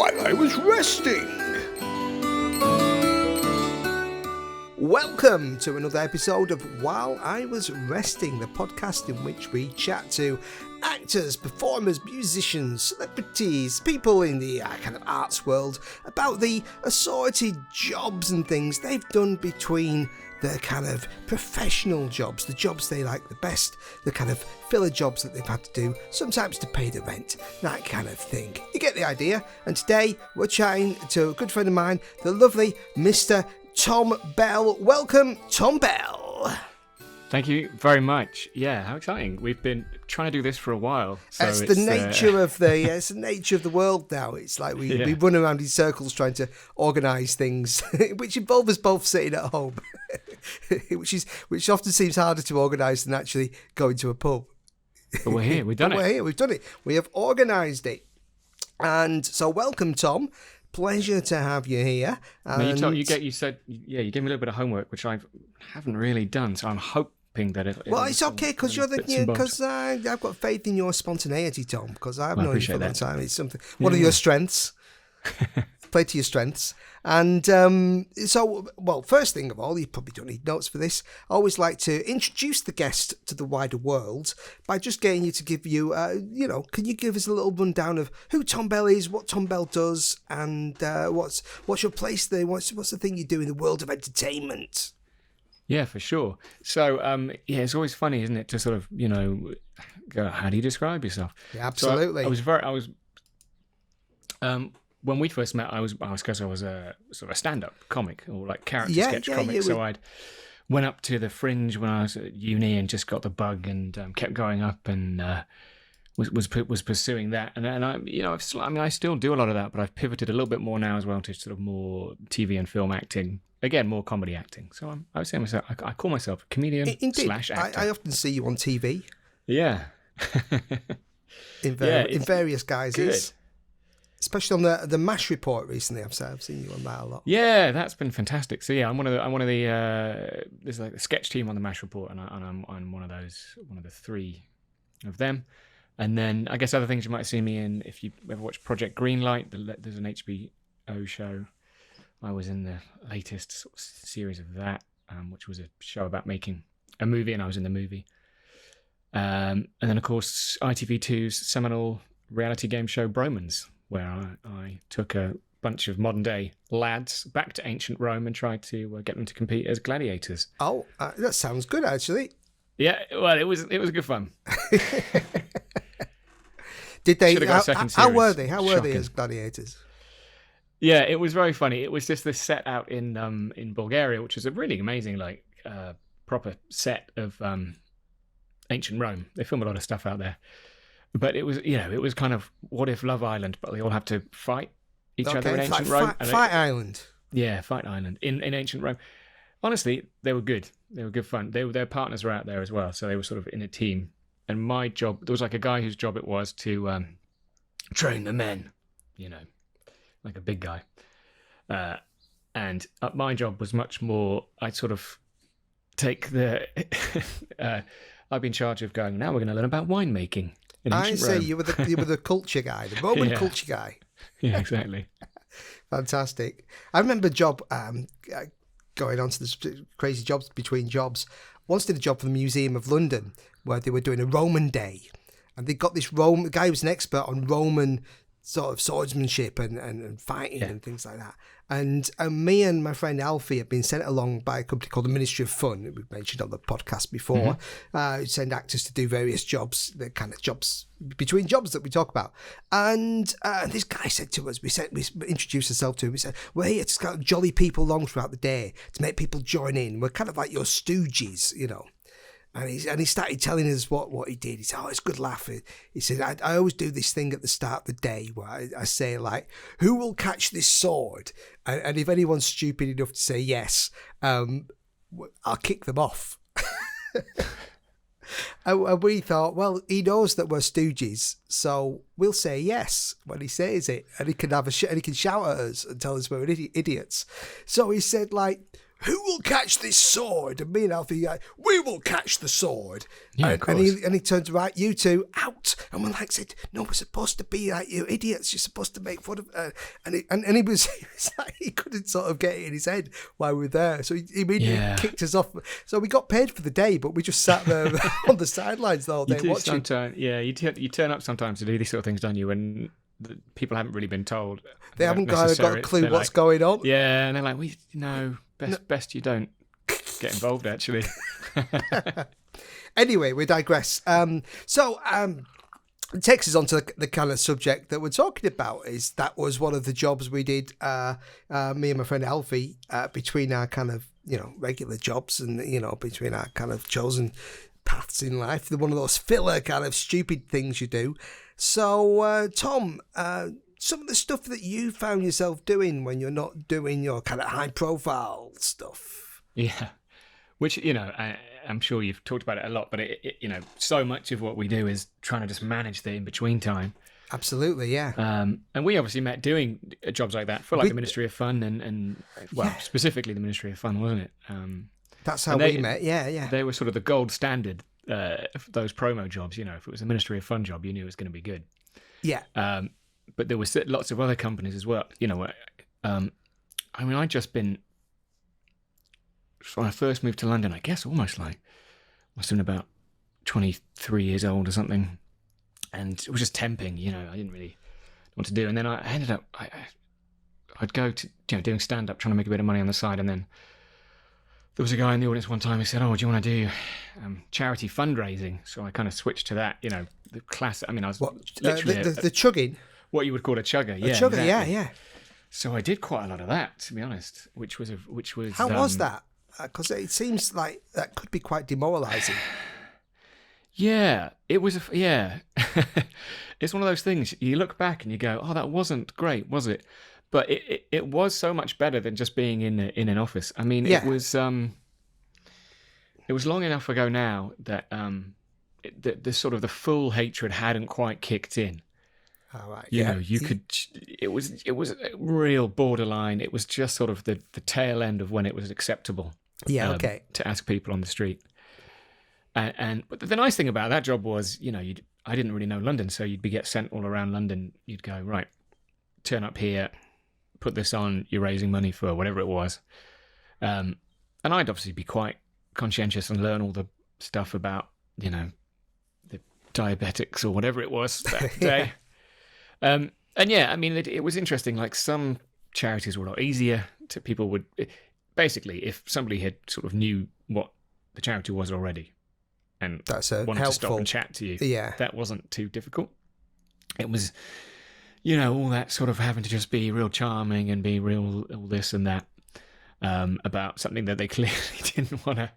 while I was resting. Welcome to another episode of While I Was Resting, the podcast in which we chat to actors, performers, musicians, celebrities, people in the kind of arts world about the assorted jobs and things they've done between their kind of professional jobs, the jobs they like the best, the kind of filler jobs that they've had to do, sometimes to pay the rent, that kind of thing. You get the idea. And today we're chatting to a good friend of mine, the lovely Mr. Tom Bell. Welcome, Tom Bell. Thank you very much. Yeah, how exciting. We've been trying to do this for a while. So it's the nature of it's the nature of the world now. It's like we run around in circles trying to organise things, which involve us both sitting at home, which often seems harder to organise than actually going to a pub. But we're here. We've done it. We're here. We've done it. We have organised it. And so welcome, Tom. Pleasure to have you here. And now you gave me a little bit of homework, which I haven't really done. So I'm hoping that it's okay because I've got faith in your spontaneity, Tom. Because I've known you for a long time. It's something. One of your strengths. Play to your strengths. And first thing of all, you probably don't need notes for this. I always like to introduce the guest to the wider world by just getting you to give you, can you give us a little rundown of who Tom Bell is, what Tom Bell does, and what's your place there? What's the thing you do in the world of entertainment? Yeah, for sure. So, it's always funny, isn't it, to sort of, go, how do you describe yourself? Yeah, absolutely. When we first met, I was because I was a sort of a stand-up comic or like character sketch comic. So I went up to the Fringe when I was at uni and just got the bug and kept going up and was pursuing that. And I still do a lot of that, but I've pivoted a little bit more now as well to sort of more TV and film acting. Again, more comedy acting. So I would say myself, I call myself a comedian / actor. I often see you on TV. Yeah. in various guises. Good. Especially on the MASH report recently, I've seen you on that a lot. Yeah, that's been fantastic. So yeah, I'm one of the there's like the sketch team on the MASH report, and I'm one of the three of them. And then I guess other things you might see me in if you ever watch Project Greenlight. There's an HBO show. I was in the latest sort of series of that, which was a show about making a movie, and I was in the movie. And then of course ITV2's seminal reality game show Bromans, where I took a bunch of modern-day lads back to ancient Rome and tried to get them to compete as gladiators. Oh, that sounds good, actually. Yeah, well, it was good fun. Did they? How were they? How were they as gladiators? Yeah, it was very funny. It was just this set out in Bulgaria, which is a really amazing, proper set of ancient Rome. They film a lot of stuff out there. But it was kind of what if Love Island, but they all have to fight each other in ancient Rome. Fight Island. Yeah, Fight Island in ancient Rome. Honestly, they were good. They were good fun. Their partners were out there as well, so they were sort of in a team. And my job, there was like a guy whose job it was to train the men, like a big guy. And my job was much more, I'd sort of take the... I'd be in charge of going, now we're going to learn about winemaking. I say you were the culture guy, the Roman culture guy. Yeah, exactly. Fantastic. I remember a job going on to this crazy jobs between jobs. Once did a job for the Museum of London where they were doing a Roman day, and they got this Roman guy who was an expert on Roman sort of swordsmanship and fighting and things like that. And me and my friend Alfie had been sent along by a company called the Ministry of Fun, we've mentioned on the podcast before, who send actors to do various jobs, the kind of jobs, between jobs that we talk about. And this guy said to us, we introduced ourselves to him, we said, we're here to kind of jolly people along throughout the day, to make people join in. We're kind of like your stooges, And he started telling us what he did. He said, it's a good laugh. He said, I always do this thing at the start of the day where I say, like, who will catch this sword? And if anyone's stupid enough to say yes, I'll kick them off. And we thought, well, he knows that we're stooges, so we'll say yes when he says it. And he can and he can shout at us and tell us we're idiots. So he said, like, who will catch this sword? And me and Alfie, we will catch the sword. Yeah, and, of course. and he turns right, you two out. And we're like, said, no, we're supposed to be like, you idiots. You're supposed to make fun of. And he was like, he couldn't sort of get it in his head while we were there. So he immediately kicked us off. So we got paid for the day, but we just sat there on the sidelines the whole day watching. You turn up sometimes to do these sort of things, don't you? When people haven't really been told. They haven't got a clue what's going on. Yeah, and they're like, best you don't get involved, actually. Anyway, we digress. It takes us on to the kind of subject that we're talking about. Is that was one of the jobs we did, me and my friend Alfie, between our kind of, regular jobs and, between our kind of chosen paths in life. They're one of those filler kind of stupid things you do. So, Tom, some of the stuff that you found yourself doing when you're not doing your kind of high profile stuff. Yeah. Which, I'm sure you've talked about it a lot, but so much of what we do is trying to just manage the in-between time. Absolutely, yeah. And we obviously met doing jobs like that for the Ministry of Fun and specifically the Ministry of Fun, wasn't it? That's how we met, yeah. They were sort of the gold standard for those promo jobs. If it was a Ministry of Fun job, you knew it was going to be good. Yeah. But there was lots of other companies as well. I'd just been... When I first moved to London, I guess almost must have been about 23 years old or something. And it was just temping, I didn't really know what to do. And then I ended up, I'd go to, doing stand-up, trying to make a bit of money on the side. And then there was a guy in the audience one time who said, do you want to do charity fundraising? So I kind of switched to that, the class. I was literally... The chugging? What you would call a chugger, yeah. A chugger, exactly. yeah. So I did quite a lot of that, to be honest, which was... How was that? Because it seems like that could be quite demoralising. Yeah, it was. It's one of those things. You look back and you go, "Oh, that wasn't great, was it?" But it was so much better than just being in an office. It was. It was long enough ago now that the sort of the full hatred hadn't quite kicked in. Oh, right. You could. It was real borderline. It was just sort of the tail end of when it was acceptable. Yeah. Okay. To ask people on the street. But the nice thing about that job was, I didn't really know London, so you'd get sent all around London. You'd go, right, turn up here, put this on, you're raising money for whatever it was. And I'd obviously be quite conscientious and learn all the stuff about, the diabetics or whatever it was that day. It was interesting. Like some charities were a lot easier to people would... Basically, if somebody had sort of knew what the charity was already and wanted to stop and chat to you, that wasn't too difficult. It was, all that sort of having to just be real charming and be real all this and that about something that they clearly didn't want to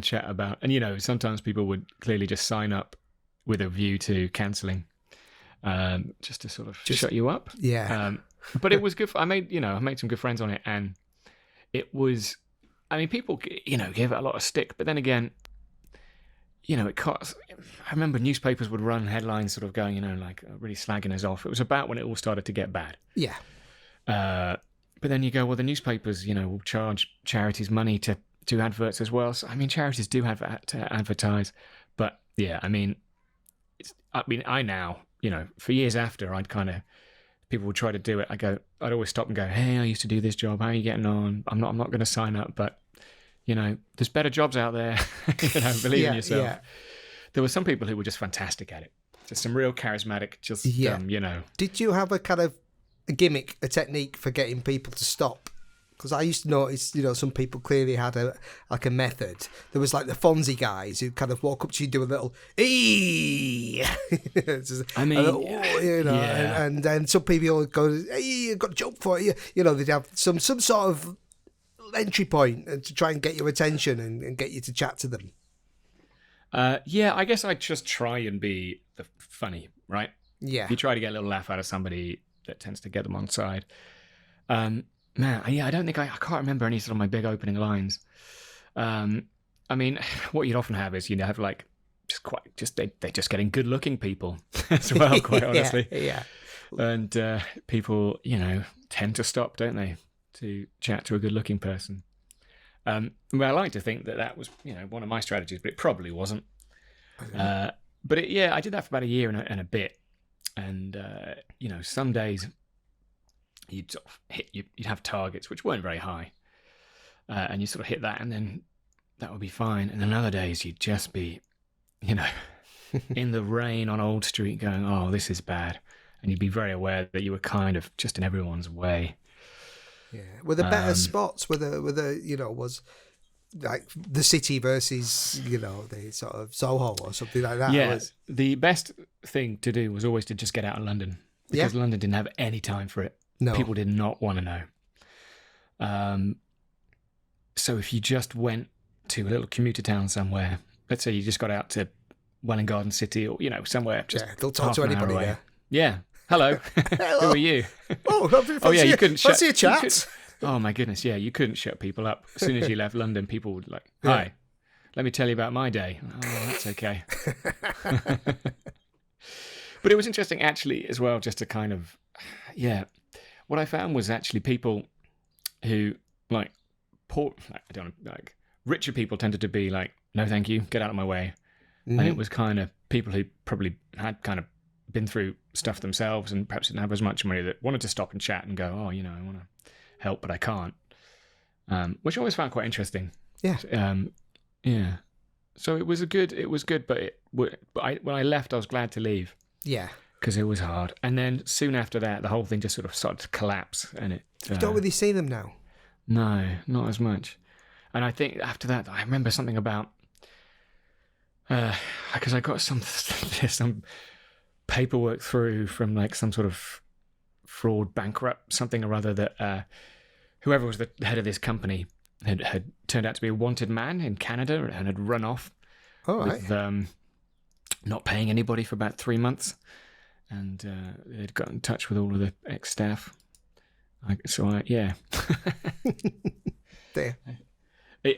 chat about. And, sometimes people would clearly just sign up with a view to cancelling just to sort of shut you up. Yeah. But it was good. I made some good friends on it, and it was, people, gave it a lot of stick, but then again, it cost. I remember newspapers would run headlines sort of going, really slagging us off. It was about when it all started to get bad. Yeah. But then you go, well, the newspapers, will charge charities money to do adverts as well. So, charities do have to advertise, but yeah, I now, for years after, I'd kind of, people would try to do it. I'd always stop and go, hey, I used to do this job. How are you getting on? I'm not going to sign up, but there's better jobs out there. Believe in yourself. Yeah. There were some people who were just fantastic at it. Just some real charismatic, Did you have a kind of a gimmick, a technique for getting people to stop? Because I used to notice, some people clearly had a method. There was like the Fonzie guys who kind of walk up to you, do a little "ee," and then some people would go, "Hey, I've got a joke for you." They'd have some sort of entry point to try and get your attention and get you to chat to them. I guess I'd just try and be funny, right? Yeah. If you try to get a little laugh out of somebody, that tends to get them on side. I don't think I can't remember any sort of my big opening lines. What you'd often have is they're just getting good looking people as well, quite honestly. Yeah. And people, tend to stop, don't they, to chat to a good looking person. I like to think that was, one of my strategies, but it probably wasn't. But I did that for about a year and a bit. And, some days you'd sort of you'd have targets which weren't very high. And you sort of hit that, and then that would be fine. And then other days you'd just be, in the rain on Old Street going, oh, this is bad. And you'd be very aware that you were kind of just in everyone's way. Yeah. Were there better spots? Was like the city versus, the sort of Soho or something like that? Yeah. The best thing to do was always to just get out of London. Because London didn't have any time for it. No. People did not want to know. So if you just went to a little commuter town somewhere, let's say you just got out to Welwyn Garden City or, somewhere just they'll talk to anybody there. Yeah. Hello. Hello. Who are you? You couldn't fancy a chat. Oh my goodness, yeah, you couldn't shut people up. As soon as you left London, people would like, hi, let me tell you about my day. Oh, that's okay. But it was interesting actually as well, just to kind of, what I found was actually people who richer people tended to be like, no thank you, get out of my way. Mm-hmm. And it was kind of people who probably had kind of been through stuff themselves and perhaps didn't have as much money that wanted to stop and chat and go, oh, I want to help, but I can't. Which I always found quite interesting. Yeah. So it was good, but when I left, I was glad to leave. Yeah. Because it was hard. And then soon after that, the whole thing just sort of started to collapse. And it. You don't really see them now. No, not as much. And I think after that, I remember something about, because I got some paperwork through from like some sort of fraud bankrupt something or other that whoever was the head of this company had turned out to be a wanted man in Canada and had run off with not paying anybody for about 3 months, and they'd got in touch with all of the ex-staff. There.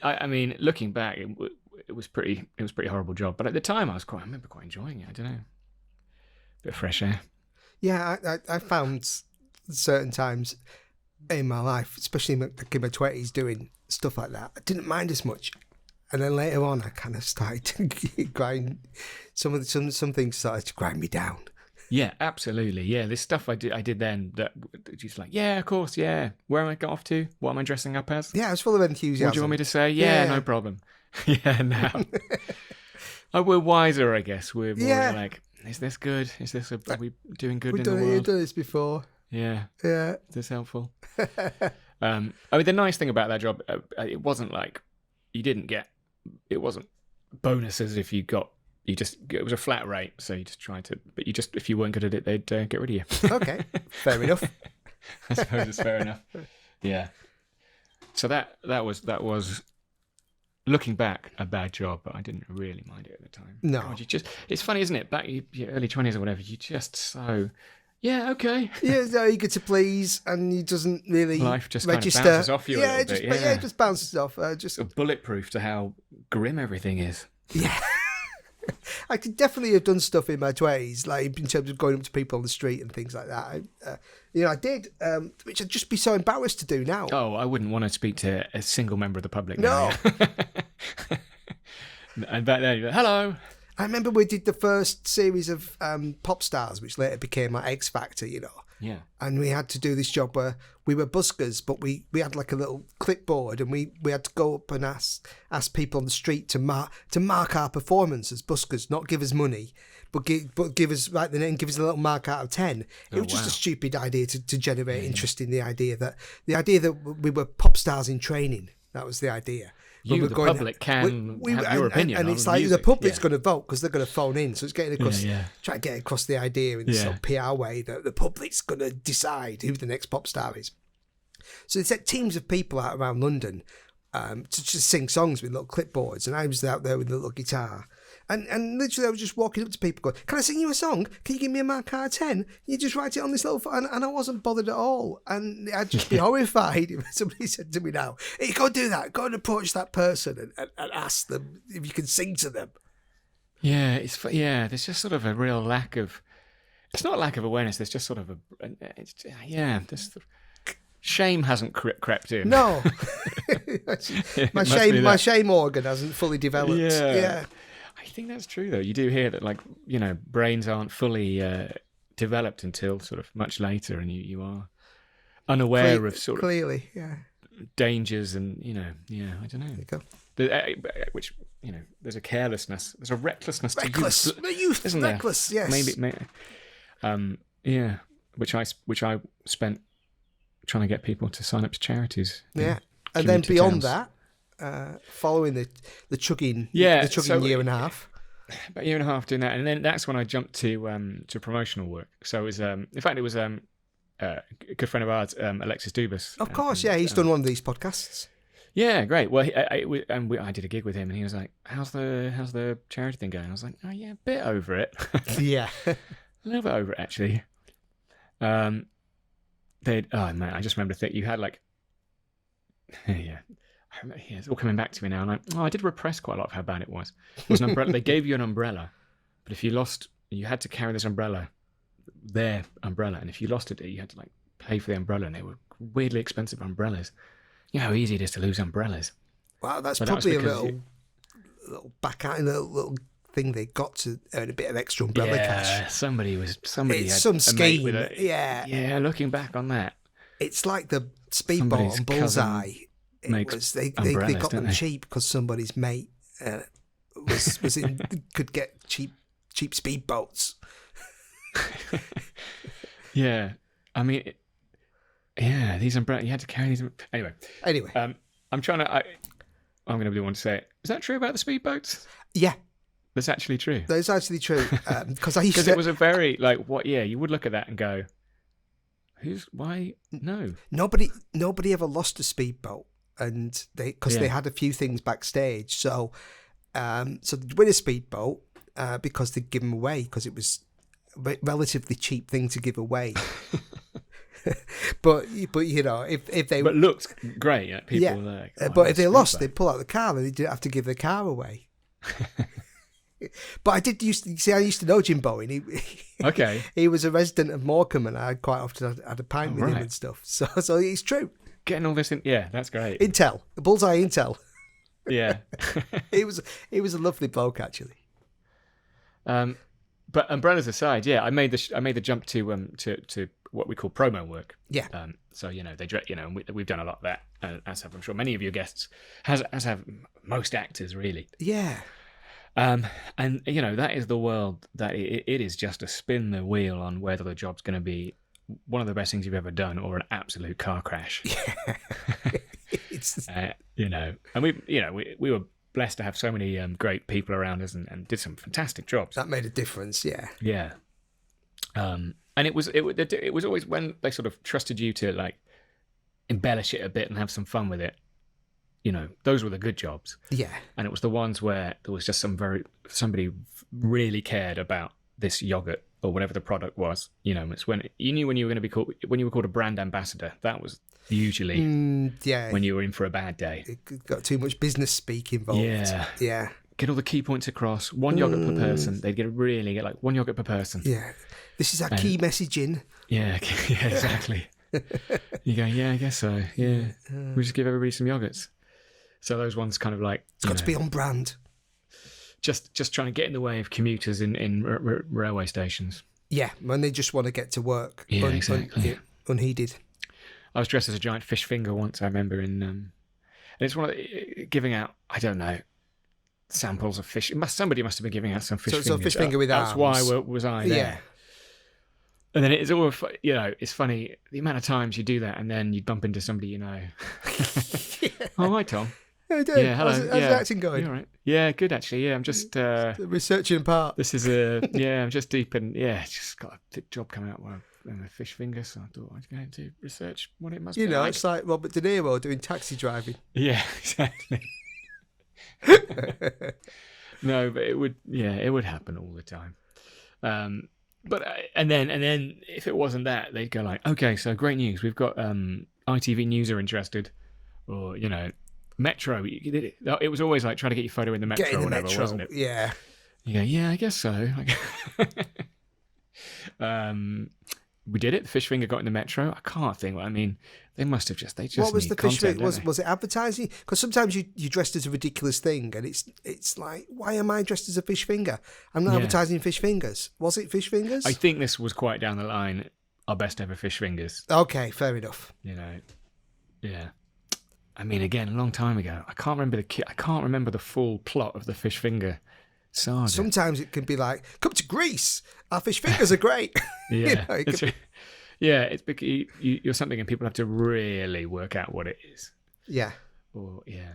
I mean, looking back, it was pretty horrible job, but at the time I remember quite enjoying it. I don't know, bit of fresh air. Yeah, I found certain times in my life, especially in my 20s, doing stuff like that, I didn't mind as much. And then later on, I kind of started to grind. Some things started to grind me down. Yeah, absolutely. Yeah, this stuff I did then that just like, yeah, of course, yeah. Where am I got off to? What am I dressing up as? Yeah, I was full of enthusiasm. What do you want me to say? Yeah. No problem. Yeah, now we're wiser, I guess. We're more like, is this good? Are we doing good in the world? We've done this before. Yeah. Yeah. Is this helpful? I mean, the nice thing about that job, it wasn't like it wasn't bonuses if it was a flat rate. So you just tried to, but if you weren't good at it, they'd get rid of you. Okay. Fair enough. I suppose it's fair enough. Yeah. So that was looking back a bad job, but I didn't really mind it at the time. No. God, it's funny, isn't it? Back in your early 20s or whatever, you just so, yeah, okay. Yeah, so eager to please, and he doesn't really life just register. Kind of bounces off you a little bit. It just bounces off. Just bulletproof to how grim everything is. Yeah. I could definitely have done stuff in my 20s, like in terms of going up to people on the street and things like that. I did, which I'd just be so embarrassed to do now. Oh, I wouldn't want to speak to a single member of the public. No. And back then, hello. I remember we did the first series of Pop Stars, which later became like X Factor, Yeah. And we had to do this job where we were buskers, but we had like a little clipboard, and we had to go up and ask people on the street to mark our performance as buskers, not give us money, but give us write the name, give us a little mark out of 10. It was just a stupid idea to generate interest in the idea that we were pop stars in training. That was the idea. The public can have your opinion, and it's like music. The public's going to vote because they're going to phone in. So it's getting across, trying to get across the idea in this sort of PR way that the public's going to decide who the next pop star is. So they set teams of people out around London to just sing songs with little clipboards, and I was out there with a little guitar. And literally I was just walking up to people going, can I sing you a song? Can you give me a mark out of 10? You just write it on this little phone. And I wasn't bothered at all. And I'd just be horrified if somebody said to me now, hey, go do that. Go and approach that person and ask them if you can sing to them. Yeah, there's just sort of a real lack of, it's not lack of awareness, there's just sort of shame hasn't crept in. No, It my must be shame, that. organ hasn't fully developed. Yeah. I think that's true, though. You do hear that, like, brains aren't fully developed until sort of much later, and you are unaware of sort of Clearly, yeah. dangers, and I don't know. There you go. Which there's a carelessness, there's a recklessness Reckless, to youth, isn't there? reckless. Yes. Maybe. Which I spent trying to get people to sign up to charities. Yeah, and then commuter beyond towns. that, following the chugging, so year and a half. about a year and a half doing that, and then that's when I jumped to promotional work. So it was, in fact, it was a good friend of ours, Alexis Dubas. Of course, yeah, he's done one of these podcasts. Yeah, great. Well, I did a gig with him, and he was like, "How's the charity thing going?" I was like, "Oh yeah, a bit over it, Yeah, a little bit over it actually." Oh man, I just remember that you had like, yeah. It's all coming back to me now. And I did repress quite a lot of how bad it was. It was an umbrella. They gave you an umbrella, but if you lost, you had to carry this umbrella, their umbrella, and if you lost it, you had to like pay for the umbrella, and they were weirdly expensive umbrellas. You know how easy it is to lose umbrellas. wow, that's But that was probably a because little back out, a little thing they got to earn a bit of extra umbrella cash. somebody It's had some a mate scheme. with Yeah, looking back on that, it's like the speedboat Somebody's and Bullseye. It makes was they umbrellas, got don't them they? cheap because somebody's mate could get cheap speedboats. yeah. I mean, these umbrellas. You had to carry these. Anyway, I'm trying to. I'm going to be the one to say it. Is that true about the speedboats? Yeah, That's actually true. that's actually true. Because I used Because to. it was a very like what? Yeah, you would look at that and go, why? No. Nobody ever lost a speedboat, and they Yeah. had a few things backstage. So they'd win a speedboat because they'd give them away because it was a relatively cheap thing to give away. but if they But looked great. Yeah, people yeah, were like, but if they lost, speedboat. they'd pull out the car and they didn't have to give the car away. But I used to know Jim Bowen. Okay. He was a resident of Morecambe, and I quite often had a pint with him right. and stuff. So it's true. Getting all this in. Yeah, that's great. Intel, Bullseye Intel. Yeah. He was a lovely bloke actually. But umbrellas aside, yeah, I made the jump to what we call promo work. Yeah. So we've done a lot of that, as have I'm sure many of your guests, as have most actors really. Yeah. And that is the world that it is just to spin the wheel on whether the job's going to be one of the best things you've ever done or an absolute car crash. It's And we were blessed to have so many great people around us and did some fantastic jobs. that made a difference. Yeah. Yeah. And it was always when they sort of trusted you to like embellish it a bit and have some fun with it. Those were the good jobs. Yeah. And it was the ones where there was just somebody really cared about this yogurt or whatever the product was. It's when you knew when you were going to be called, when you were called a brand ambassador. That was usually Yeah. when you were in for a bad day. It got too much business speak involved. Yeah. Yeah. Get all the key points across. One yogurt per person. They'd get like one yogurt per person. Yeah. This is our key messaging. Yeah, yeah, exactly. You go, yeah, I guess so. Yeah, we just give everybody some yogurts. So those ones kind of like It's got to be on brand. just trying to get in the way of commuters in railway stations. Yeah, when they just want to get to work. Yeah, exactly. Unheeded. I was dressed as a giant fish finger once. I remember and it's one of giving out. I don't know. Samples of fish. Somebody must have been giving out some fish. So fish finger with That's arms. why was I there. Yeah. And then it's all, it's funny the amount of times you do that, and then you bump into somebody you know. Oh, hi Tom. How you doing? Yeah, hello. How's the acting going? You all right? Yeah, good actually. Yeah, I'm just Researching part. this is I'm just deep in. Yeah, just got a big job coming out where I'm a fish finger, so I thought I'd go to research what it must be like. It's like Robert De Niro doing taxi driving. Yeah, exactly. No, but it would happen all the time. But and then if it wasn't that, they'd go like, okay, so great news, we've got ITV News are interested, or Metro. It was always like trying to get your photo in the Metro Get in or the whatever, Metro. wasn't it? Yeah. You go, yeah, I guess so. we did it. The fish finger got in the metro. I can't think. I mean, they must have just. They just. What was need the fish content, finger? don't they? Was it advertising? Because sometimes you dressed as a ridiculous thing, and it's like, why am I dressed as a fish finger? I'm not Yeah. advertising fish fingers. Was it fish fingers? I think this was quite down the line. Our best ever fish fingers. Okay, fair enough. You know, yeah. I mean, again, a long time ago. I can't remember I can't remember the full plot of the fish finger saga. Sometimes it can be like, come to Greece. Our fish fingers are great. Yeah, You know, it could be- yeah. It's because you're something, and people have to really work out what it is. yeah. Or yeah,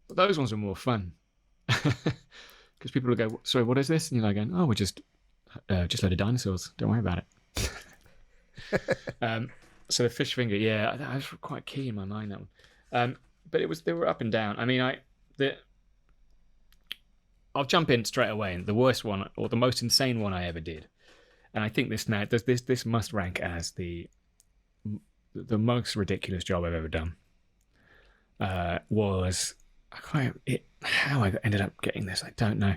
but those ones are more fun because people will go, "Sorry, what is this?" And you're like, "Oh, we're just a load of dinosaurs. Don't worry about it." So the fish finger, yeah, I was quite key in my mind, that one. But they were up and down. I mean, I'll jump in straight away. And the worst one, or the most insane one I ever did, and I think this must rank as the most ridiculous job I've ever done. Was how I ended up getting this, I don't know.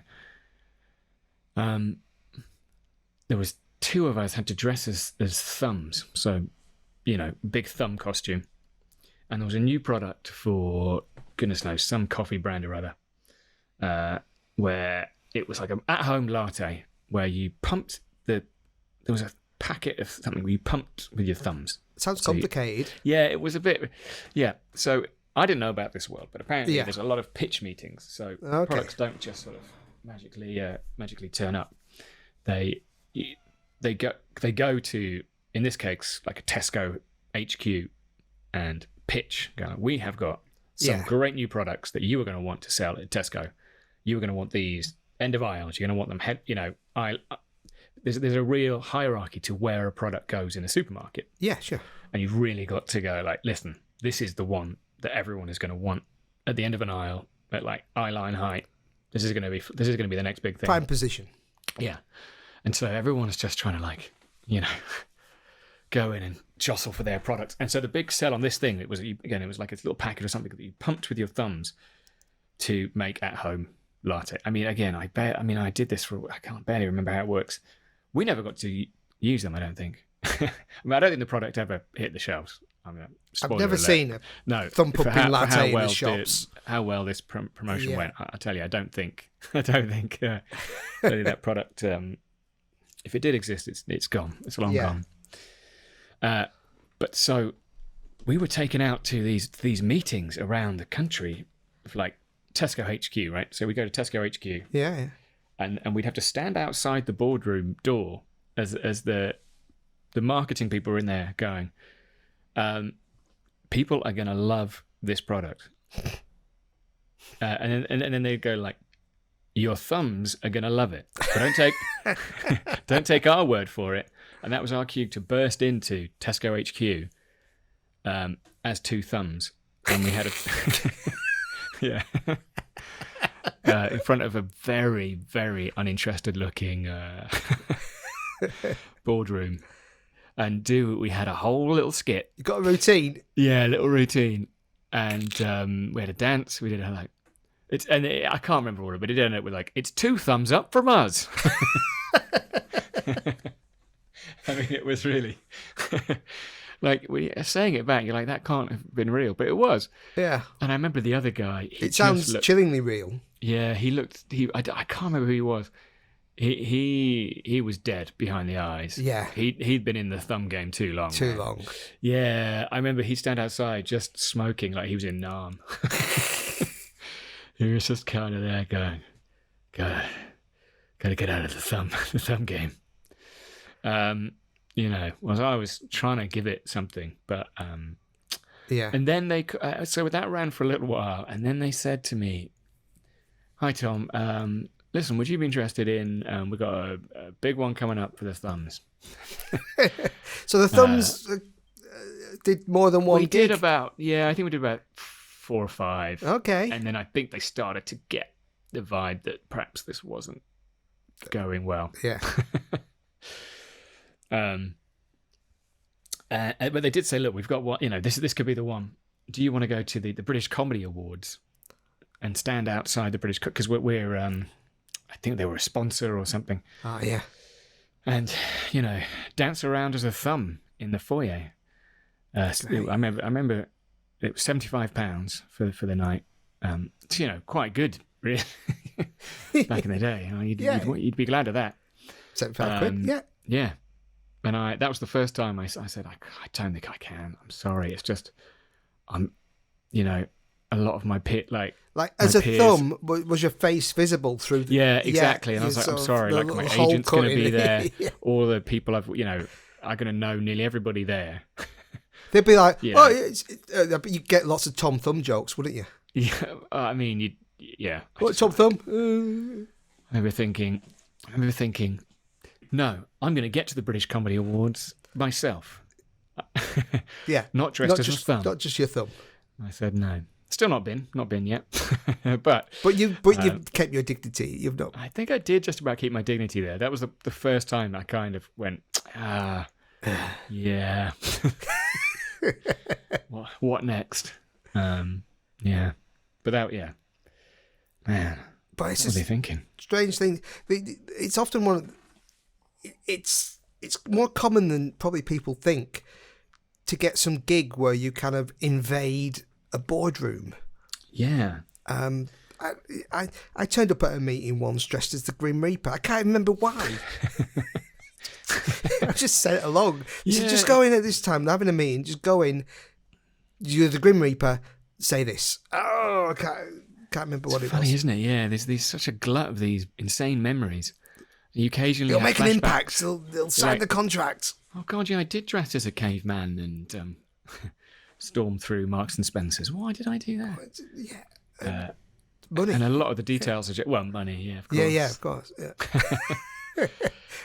There was two of us had to dress as thumbs, so big thumb costume, and there was a new product for goodness knows some coffee brand or other, where it was like an at-home latte where you pumped there was a packet of something where you pumped with your thumbs. Sounds So complicated. Yeah, it was a bit. Yeah, so I didn't know about this world, but apparently Yeah. there's a lot of pitch meetings. So Okay. products don't just sort of magically turn up. They go to, in this case, like a Tesco HQ and pitch. Go, we have got some Yeah. great new products that you are going to want to sell at Tesco. You are going to want these end of aisles. You're going to want them there's a real hierarchy to where a product goes in a supermarket. Yeah, sure. And you've really got to go like, listen, this is the one that everyone is going to want at the end of an aisle at like eye line height. This is going to be the next big thing. Prime position. Yeah. And so everyone's just trying to go in and jostle for their products. And so the big sell on this thing, it was like a little packet or something that you pumped with your thumbs to make at home latte. I mean, again, I did this I can't barely remember how it works. We never got to use them, I don't think. I don't think the product ever hit the shelves. I've spoiler never alert. seen a No, thumb for pumping for latte in the well shops. how well this promotion Yeah. went, I tell you, I don't think really that product. If it did exist, it's gone. It's long Yeah. gone. But so we were taken out to these meetings around the country, like Tesco HQ, right? So we go to Tesco HQ, Yeah. and we'd have to stand outside the boardroom door as the marketing people are in there going, people are going to love this product. And then they go like, your thumbs are going to love it. But don't take our word for it. And that was our cue to burst into Tesco HQ as two thumbs. And we had yeah. In front of a very, very uninterested looking boardroom. And we had a whole little skit. You got a routine. Yeah, little routine. And we had a dance. We did I can't remember all of it, but it ended up with like, it's 2 thumbs up from us. I mean, it was really like we saying it back. You're like, that can't have been real, but it was. Yeah. And I remember the other guy. It sounds chillingly real. Yeah, he looked. I can't remember who he was. He was dead behind the eyes. Yeah. He'd been in the thumb game too long. Too man. long. Yeah, I remember he'd stand outside just smoking like he was in Nam. He was just kind of there going, gotta get out of the thumb game. Was I was trying to give it something, but Yeah. and then so that ran for a little while, and then they said to me, "Hi Tom, listen, would you be interested in? We've got a big one coming up for the thumbs." So the thumbs did more than one We gig? did I think we did about 4 or 5. Okay. And then I think they started to get the vibe that perhaps this wasn't going well. Yeah. But they did say, look, we've got one, this could be the one. Do you want to go to the British Comedy Awards and stand outside the British, because we're I think they were a sponsor or something. Oh, yeah. And, dance around as a thumb in the foyer. I remember it was £75 for the night. It's, quite good, really. Back in the day, you'd be glad of that. 75 quid, yeah. Yeah. And that was the first time I said, I don't think I can. I'm sorry. It's just, a lot of my pit, like as a peers, thumb, was your face visible through the... Yeah, exactly. And I was like, I'm sorry, like my agent's going to be there. Yeah. All the people I'm going to know nearly everybody there. They'd be like, Yeah. you'd get lots of Tom Thumb jokes, wouldn't you? Yeah, I mean, yeah. What, Tom Thumb? I remember thinking, no, I'm going to get to the British Comedy Awards myself. Yeah. Not dressed as a thumb. Not just your thumb. I said no. Still not been yet. but you've kept your dignity. You've not. I think I did just about keep my dignity there. That was the first time I kind of went, yeah. What next? Yeah. But that, yeah. Man. But it's what are they thinking? Strange thing. It's often it's more common than probably people think to get some gig where you kind of invade a boardroom. Yeah. I turned up at a meeting once dressed as the Grim Reaper. I can't remember why. I just sent it along. Yeah. So just go in at this time, having a meeting, just go in, you're the Grim Reaper, say this. Oh, I can't remember what it was. Funny, isn't it? Yeah, there's such a glut of these insane memories. You occasionally They'll have make an flashbacks. impact. They'll sign the contract. Oh God, yeah, I did dress as a caveman and storm through Marks and Spencers. Why did I do that? Yeah. Money. And a lot of the details are just, money, yeah, of course. Yeah, of course. Yeah.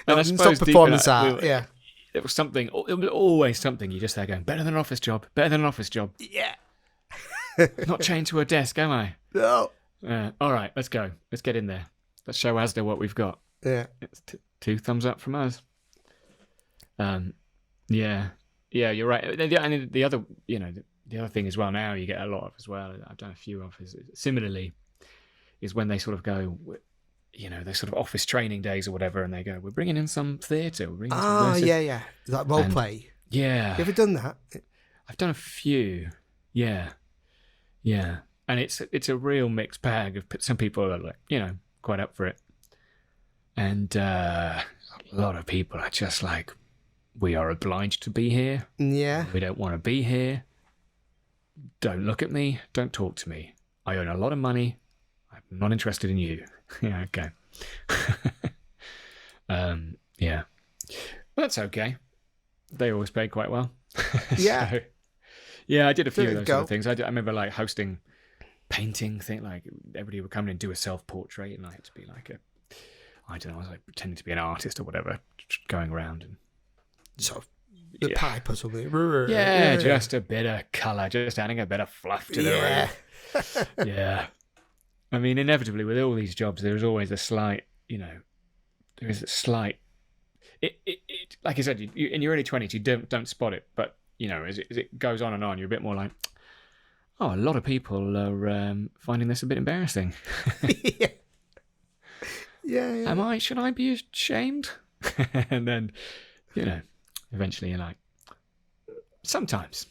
And I suppose stop performance art. Yeah. It was always something you just there going, better than an office job. Yeah. Not chained to a desk, am I? No. All right, let's go. Let's get in there. Let's show Asda what we've got. Yeah. It's 2 thumbs up from us. Yeah, you're right. And the other, the other thing as well now you get a lot of as well. I've done a few of similarly is when they sort of go, they're sort of office training days or whatever, and they go, we're bringing in some theatre. Yeah. Like role play. Yeah. You ever done that? I've done a few. Yeah. And it's a real mixed bag of some people are like, quite up for it. And a lot of people are just like, we are obliged to be here. Yeah. We don't want to be here. Don't look at me. Don't talk to me. I earn a lot of money. I'm not interested in you. Yeah, okay. Yeah. Well, that's okay. They always pay quite well. Yeah. So, yeah, I did a few There of you those sort go. of things. I remember like hosting painting thing, like everybody would come in and do a self-portrait, and I had to be like I was like pretending to be an artist or whatever, going around and Sort of the pipe or something. Yeah, just a bit of colour, just adding a bit of fluff to the room. Yeah. I mean, inevitably, with all these jobs, there is always a slight, there is a slight... It like I said, in your early 20s, you don't spot it, but, as it goes on and on, you're a bit more like, oh, a lot of people are finding this a bit embarrassing. Yeah. Should I be ashamed? And then, eventually you're like, sometimes.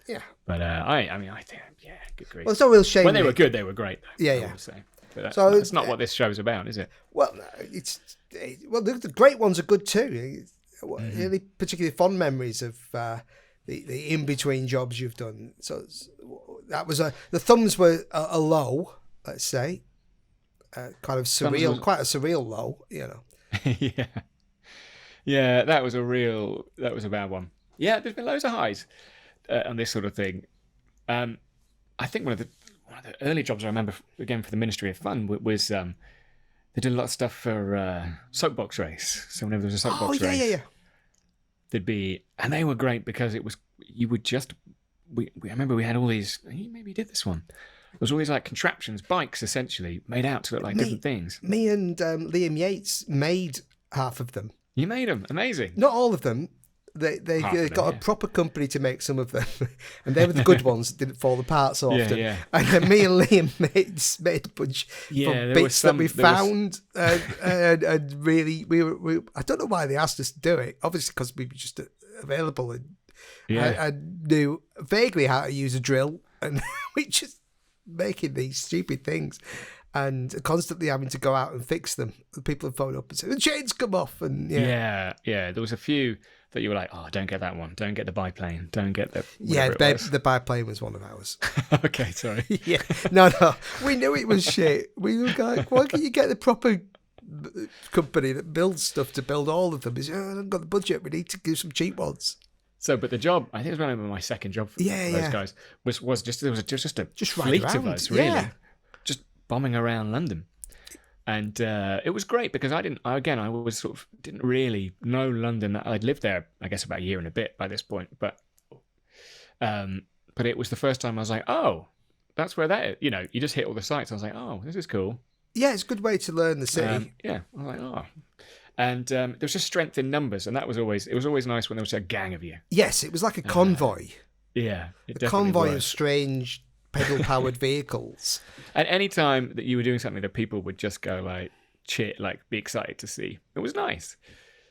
Yeah. But I think, good grief. Well, it's not real shame. When they were good, they were great, though. Yeah, I yeah. will say. But So, that's not what this show's about, is it? Well, the great ones are good too. Really particularly fond memories of the in-between jobs you've done. So that was the thumbs were a low, let's say. Kind of surreal, quite a surreal low, Yeah, that was a bad one. Yeah, there's been loads of highs on this sort of thing. I think one of the early jobs I remember, again, for the Ministry of Fun was they did a lot of stuff for soapbox race. So whenever there was a soapbox race, yeah. there'd be, and they were great because I remember we had all these, you maybe did this one. There was all these like contraptions, bikes essentially, made out to look like different things. Me and Liam Yates made half of them. You made them, amazing. Not all of them. They got a proper company to make some of them, and they were the good ones that didn't fall apart so often. Yeah. And then me and Liam made a bunch of bits that we found, and really we I don't know why they asked us to do it. Obviously because we were just available, and Yeah. I knew vaguely how to use a drill, and we just making these stupid things, and constantly having to go out and fix them. People would phone up and say the chains come off, and Yeah. There was a few that you were like, oh, don't get that one. Don't get the biplane. Don't get the the biplane was one of ours. Okay, sorry. Yeah, no, we knew it was shit. We were like, why can't you get the proper company that builds stuff to build all of them? Is I haven't got the budget. We need to do some cheap ones. So, but the job, I think it was one of my second job for those guys, was just there was just a fleet of us, really, just bombing around London. And it was great because I was sort of didn't really know London. I'd lived there, I guess, about a year and a bit by this point. But it was the first time I was like, oh, that's where that is. You know, you just hit all the sites. I was like, oh, this is cool. Yeah, it's a good way to learn the city. Yeah, I was like, oh. And there was just strength in numbers. And it was always nice when there was a gang of you. Yes, it was like a convoy. Yeah. A convoy of strange pedal-powered vehicles. And any time that you were doing something that people would just go like, cheer, like be excited to see, it was nice.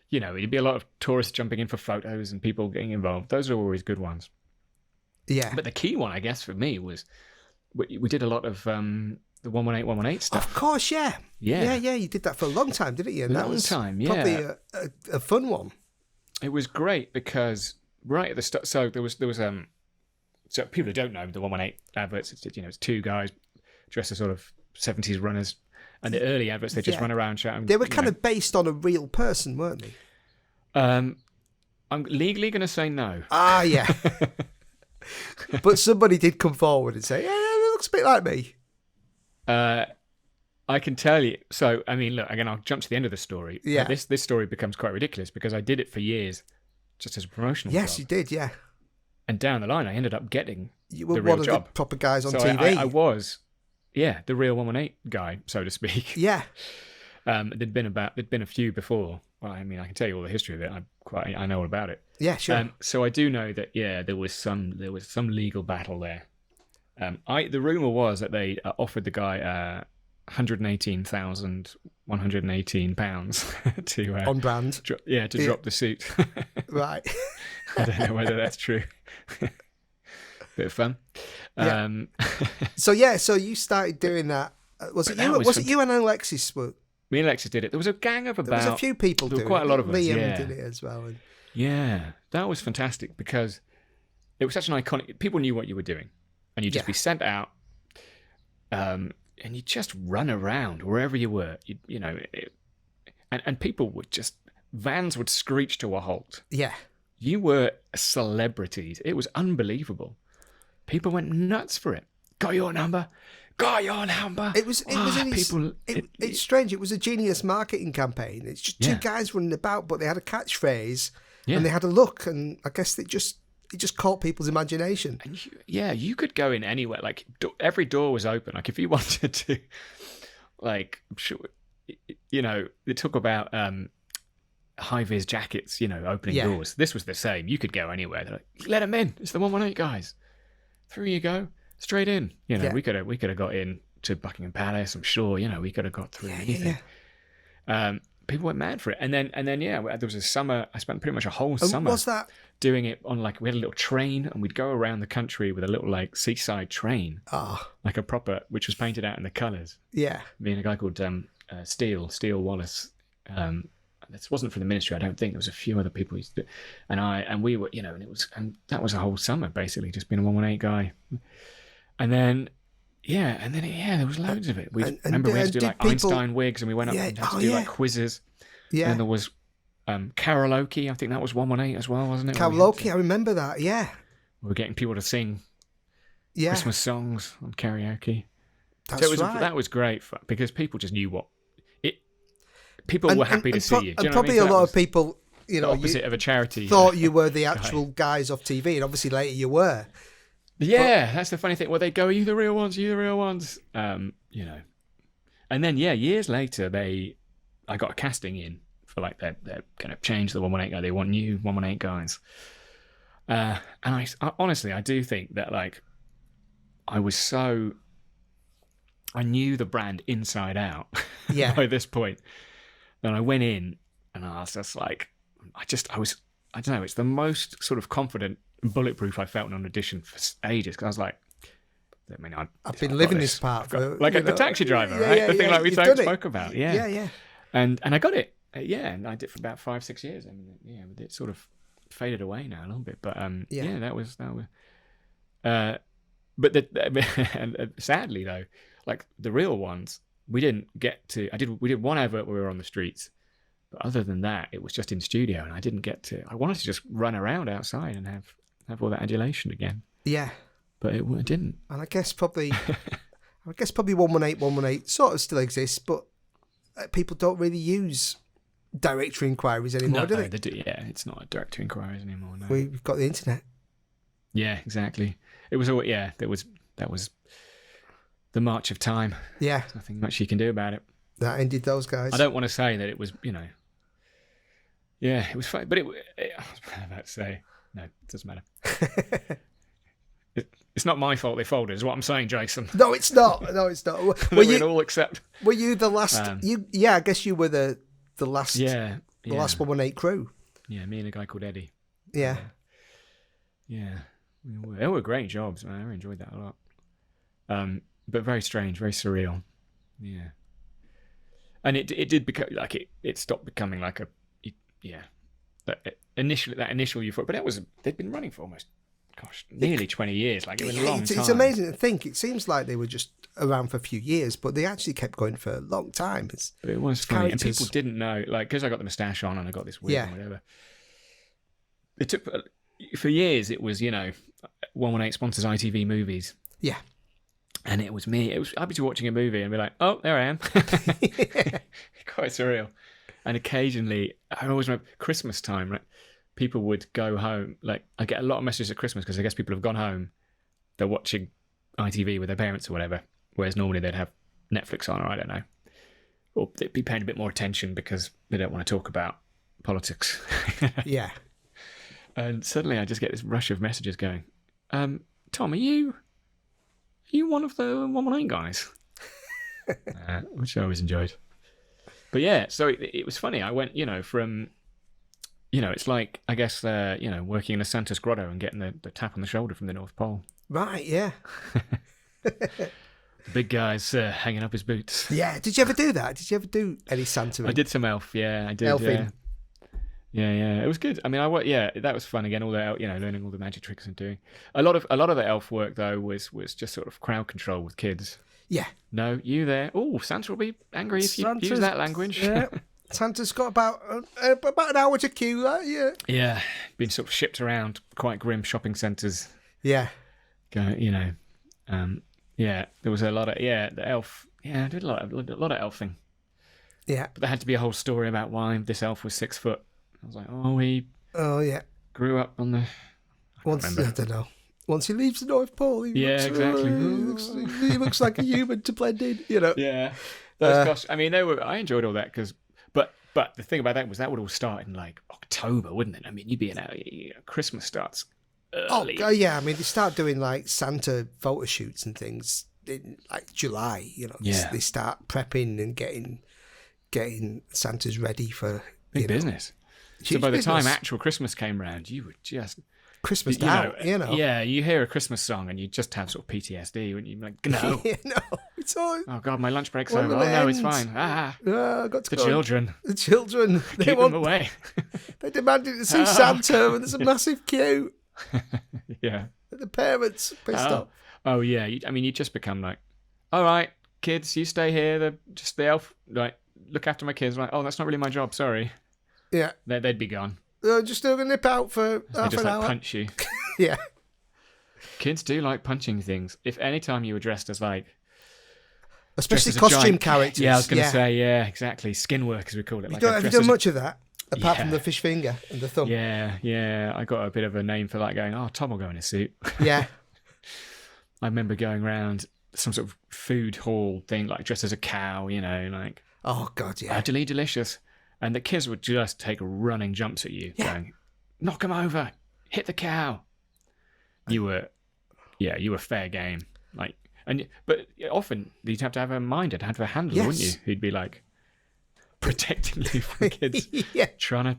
You know, it'd be a lot of tourists jumping in for photos and people getting involved. Those are always good ones. Yeah. But the key one, I guess, for me was we did a lot of the 118 stuff. Of course, yeah. Yeah. You did that for a long time, didn't you? And that was probably a fun one. It was great because right at the start, so there was so people who don't know the 118 adverts, it's two guys dressed as sort of 70s runners, and the early adverts they just run around shouting. They were kind of based on a real person, weren't they? I'm legally going to say no. Ah, yeah. But somebody did come forward and say, "Yeah, it looks a bit like me." I can tell you. So, I mean, look, again, I'll jump to the end of the story. Yeah. This story becomes quite ridiculous because I did it for years just as a promotional job. Yes, you did, yeah. And down the line, I ended up getting you were the real one job. of the proper guys on so TV. I was, the real 118 guy, so to speak. Yeah. There'd been a few before. Well, I mean, I can tell you all the history of it. I know all about it. Yeah, sure. So I do know that there was some legal battle there. The rumor was that they offered the guy £118,118 to on brand. Drop the suit. Right. I don't know whether that's true. Bit of fun. Yeah. So you started doing that. Was it you and Alexis? Me and Alexis did it. There was a gang of about. There was a few people doing it. Quite a lot of us. Liam did it as well. Yeah, that was fantastic because it was such an iconic. People knew what you were doing, and you'd just be sent out, and you just run around wherever you were. And people would vans would screech to a halt. Yeah, you were celebrities. It was unbelievable. People went nuts for it. Got your number. It's strange. It was a genius marketing campaign. It's just two guys running about, but they had a catchphrase and they had a look, and I guess it just caught people's imagination. And you could go in anywhere. Like every door was open. Like if you wanted to, like I'm sure, they talk about high vis jackets. Opening doors. This was the same. You could go anywhere. They're like, let them in. It's the 118 guys. Through you go. Straight in, we could have got in to Buckingham Palace. I'm sure, we could have got through anything. Yeah. People went mad for it, and then there was a summer. I spent pretty much a whole summer doing it on we had a little train, and we'd go around the country with a little seaside train, like a proper, which was painted out in the colours. Yeah, being a guy called Steele Wallace. This wasn't from the ministry, I don't think. There was a few other people, and we were, and that was a whole summer basically, just being a 118 guy. And then, there was loads of it. Remember we had to do Einstein wigs, and we went up and had to do quizzes. Yeah. And there was karaoke. I think that was 118 as well, wasn't it? Karaoke, I remember that. Yeah. We were getting people to sing Christmas songs on karaoke. That was great because people just knew people were happy to see you. And probably a lot of people, the opposite of a charity, thought you were the actual guys off TV, and obviously later you were. Yeah, that's the funny thing. Well, they go, "Are you the real ones? Are you the real ones?" And then years later, I got a casting in for they're going to change the 118 guy. They want new 118 guys. And I honestly, I do think that I knew the brand inside out. Yeah. By this point, and I went in, and I was just I was I don't know, it's the most sort of confident and bulletproof I felt in an audition for ages, because I was like, I mean, I've been living this part for, like the taxi driver, right? The thing like we spoke about, yeah. And I got it, and I did it for about 5-6 years. I mean, yeah, it sort of faded away now a little bit, but that was. But sadly though, like the real ones, we didn't get to. We did one advert where we were on the streets, but other than that, it was just in studio, and I didn't get to. I wanted to just run around outside and have all that adulation again. Yeah, but it didn't. And I guess probably 118 sort of still exists, but people don't really use directory inquiries anymore, do they? Yeah, it's not a directory inquiries anymore. No. We've got the internet. Yeah, exactly. It was all that was the march of time. Yeah, There's nothing much you can do about it. That ended those guys. I don't want to say that it was, yeah, it was fun, but I was about to say, no, it doesn't matter. It's not my fault they folded, is what I'm saying, Jason. No, it's not. No, it's not. Were you the last? I guess you were the last. Yeah, the last 118 crew. Yeah, me and a guy called Eddie. Yeah. Yeah, they were great jobs, man. I really enjoyed that a lot. But very strange, very surreal. Yeah, and it did become like it stopped becoming like that initial euphoria. But they'd been running for almost nearly 20 years. Like it was a long time. It's amazing to think. It seems like they were just around for a few years, but they actually kept going for a long time. But it was funny, and people didn't know, like, because I got the moustache on and I got this wig and whatever. It took. For years, it was, 118 sponsors ITV movies. Yeah. And it was me. I'd be watching a movie and be like, oh, there I am. Quite surreal. And occasionally, I always remember Christmas time, right? People would go home. Like, I get a lot of messages at Christmas because I guess people have gone home. They're watching ITV with their parents or whatever. Whereas normally they'd have Netflix on, or I don't know. Or they'd be paying a bit more attention because they don't want to talk about politics. Yeah. And suddenly I just get this rush of messages going, Tom, are you one of the 118 guys? Which I always enjoyed. But yeah, so it was funny. I went, from, it's like, I guess, working in a Santa's grotto and getting the tap on the shoulder from the North Pole. Right, yeah. The big guy's hanging up his boots. Yeah, did you ever do that? Did you ever do any Santa? I did some elf, yeah, I did. Elfing. Yeah, it was good. I mean, that was fun again. All the learning all the magic tricks and doing a lot of the elf work though was just sort of crowd control with kids. Yeah. No, you there? Oh, Santa will be angry if you use that language. Yeah. Santa's got about an hour to queue. Yeah. Yeah, been sort of shipped around quite grim shopping centres. Yeah. Yeah, there was a lot of the elf. Yeah, I did a lot of elfing. Yeah. But there had to be a whole story about why this elf was 6 foot. I was like, he grew up on the... I don't know. Once he leaves the North Pole, he looks like a human to blend in, Yeah. Gosh, I mean, I enjoyed all that because... But the thing about that was that would all start in like October, wouldn't it? I mean, you'd be Christmas starts early. Oh, yeah. I mean, they start doing like Santa photo shoots and things in like July, Yeah. They start prepping and getting Santas ready for... Big business. So by the time actual Christmas came round, you would just... Christmas out. Yeah, you hear a Christmas song and you just have sort of PTSD when you're like, no. No, it's all... Oh, God, my lunch break's over. Oh, no, it's fine. I got to the children. The children. Keep them away. They demanded to see Santa and there's a massive queue. Yeah. The parents pissed off. Oh, yeah. You just become like, all right, kids, you stay here. Just the elf, like, look after my kids. Like, oh, that's not really my job. Sorry. Yeah. They'd be gone. Just going to nip out for half an hour. Punch you. Yeah. Kids do like punching things. If any time you were dressed as like... Especially costume characters. Yeah, I was going to say, yeah, exactly. Skin work, as we call it. Have you done much of that? Apart from the fish finger and the thumb? Yeah. I got a bit of a name for that going, Tom will go in a suit. Yeah. I remember going around some sort of food hall thing, like dressed as a cow, like... Oh, God, yeah. Utterly delicious. And the kids would just take running jumps at you, going, knock him over, hit the cow. You were fair game. But often you'd have to have a minder, have a handler, wouldn't you? Who'd be like protecting you from kids, trying to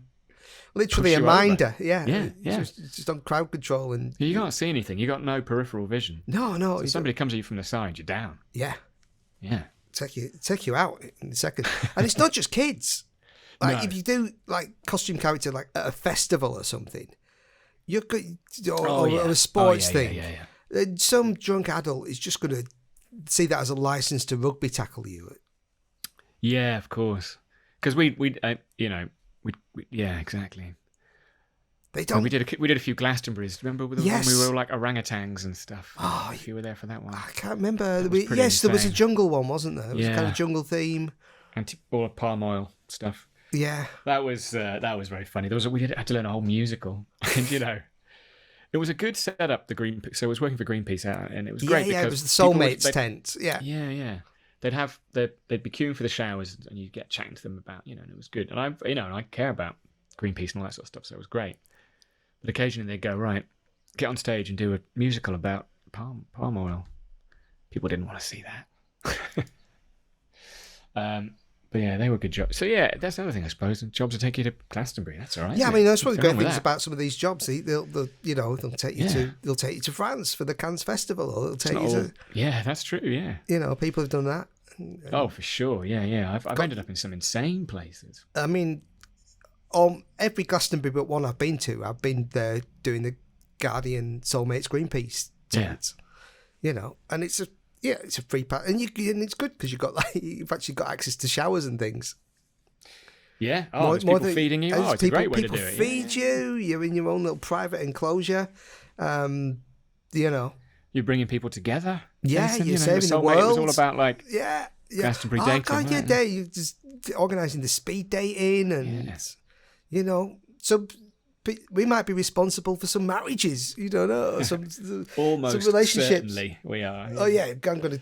literally push a you over. minder. Yeah, Yeah. It's just on crowd control and You can't see anything. You got no peripheral vision. no, So if somebody comes at you from the side, you're down. yeah, Yeah. take you out in a second. And it's not just kids. Like No. if you do like costume character like at a festival or something, you're good, or a sports thing. Yeah. Some drunk adult is just going to see that as a license to rugby tackle you. Yeah, of course. Because we yeah, exactly. They Well, don't. we did a few Glastonburys. Remember when Yes. we were all like orangutans and stuff? Oh, If you were there for that one. I can't remember. was pretty Yes, there was a insane. jungle one, wasn't there? It was a kind Yeah. of jungle theme. All palm oil stuff. Yeah. That was very funny. We had to learn a whole musical, and it was a good setup. So I was working for Greenpeace, and it was great. Yeah, because it was the people Soulmates tent. Yeah. Yeah. They'd be queuing for the showers, and you'd get chatting to them about, and it was good. And I care about Greenpeace and all that sort of stuff, so it was great. But occasionally they'd go, right, get on stage and do a musical about palm oil. People didn't want to see that. But yeah, they were good jobs. So yeah, that's another thing, I suppose. Jobs that take you to Glastonbury. That's all right. Yeah, I isn't mean it? that's one of the Nothing great wrong with things that. about some of these jobs. They'll take you to France for the Cannes Festival, or they'll It's take not you all- to Yeah, that's true. Yeah. People have done that. Oh, for sure. Yeah. I've ended up in some insane places. I mean, on every Glastonbury but one I've been to, I've been there doing the Guardian Soulmates Greenpeace tent. And it's a free pass, and it's good because you've actually got access to showers and things. Yeah. Oh, there's people feeding you. Oh, it's a great way to do it. People feed you. You're in your own little private enclosure. You're bringing people together. Yeah, Jason, you're the saving the Soulmate, It was all world. about like Yeah. Glastonbury Oh dating, God, yeah, right? there you just organising the speed dating, and so we might be responsible for some marriages. You don't know, some almost some relationships. certainly we are. Oh yeah, I'm going to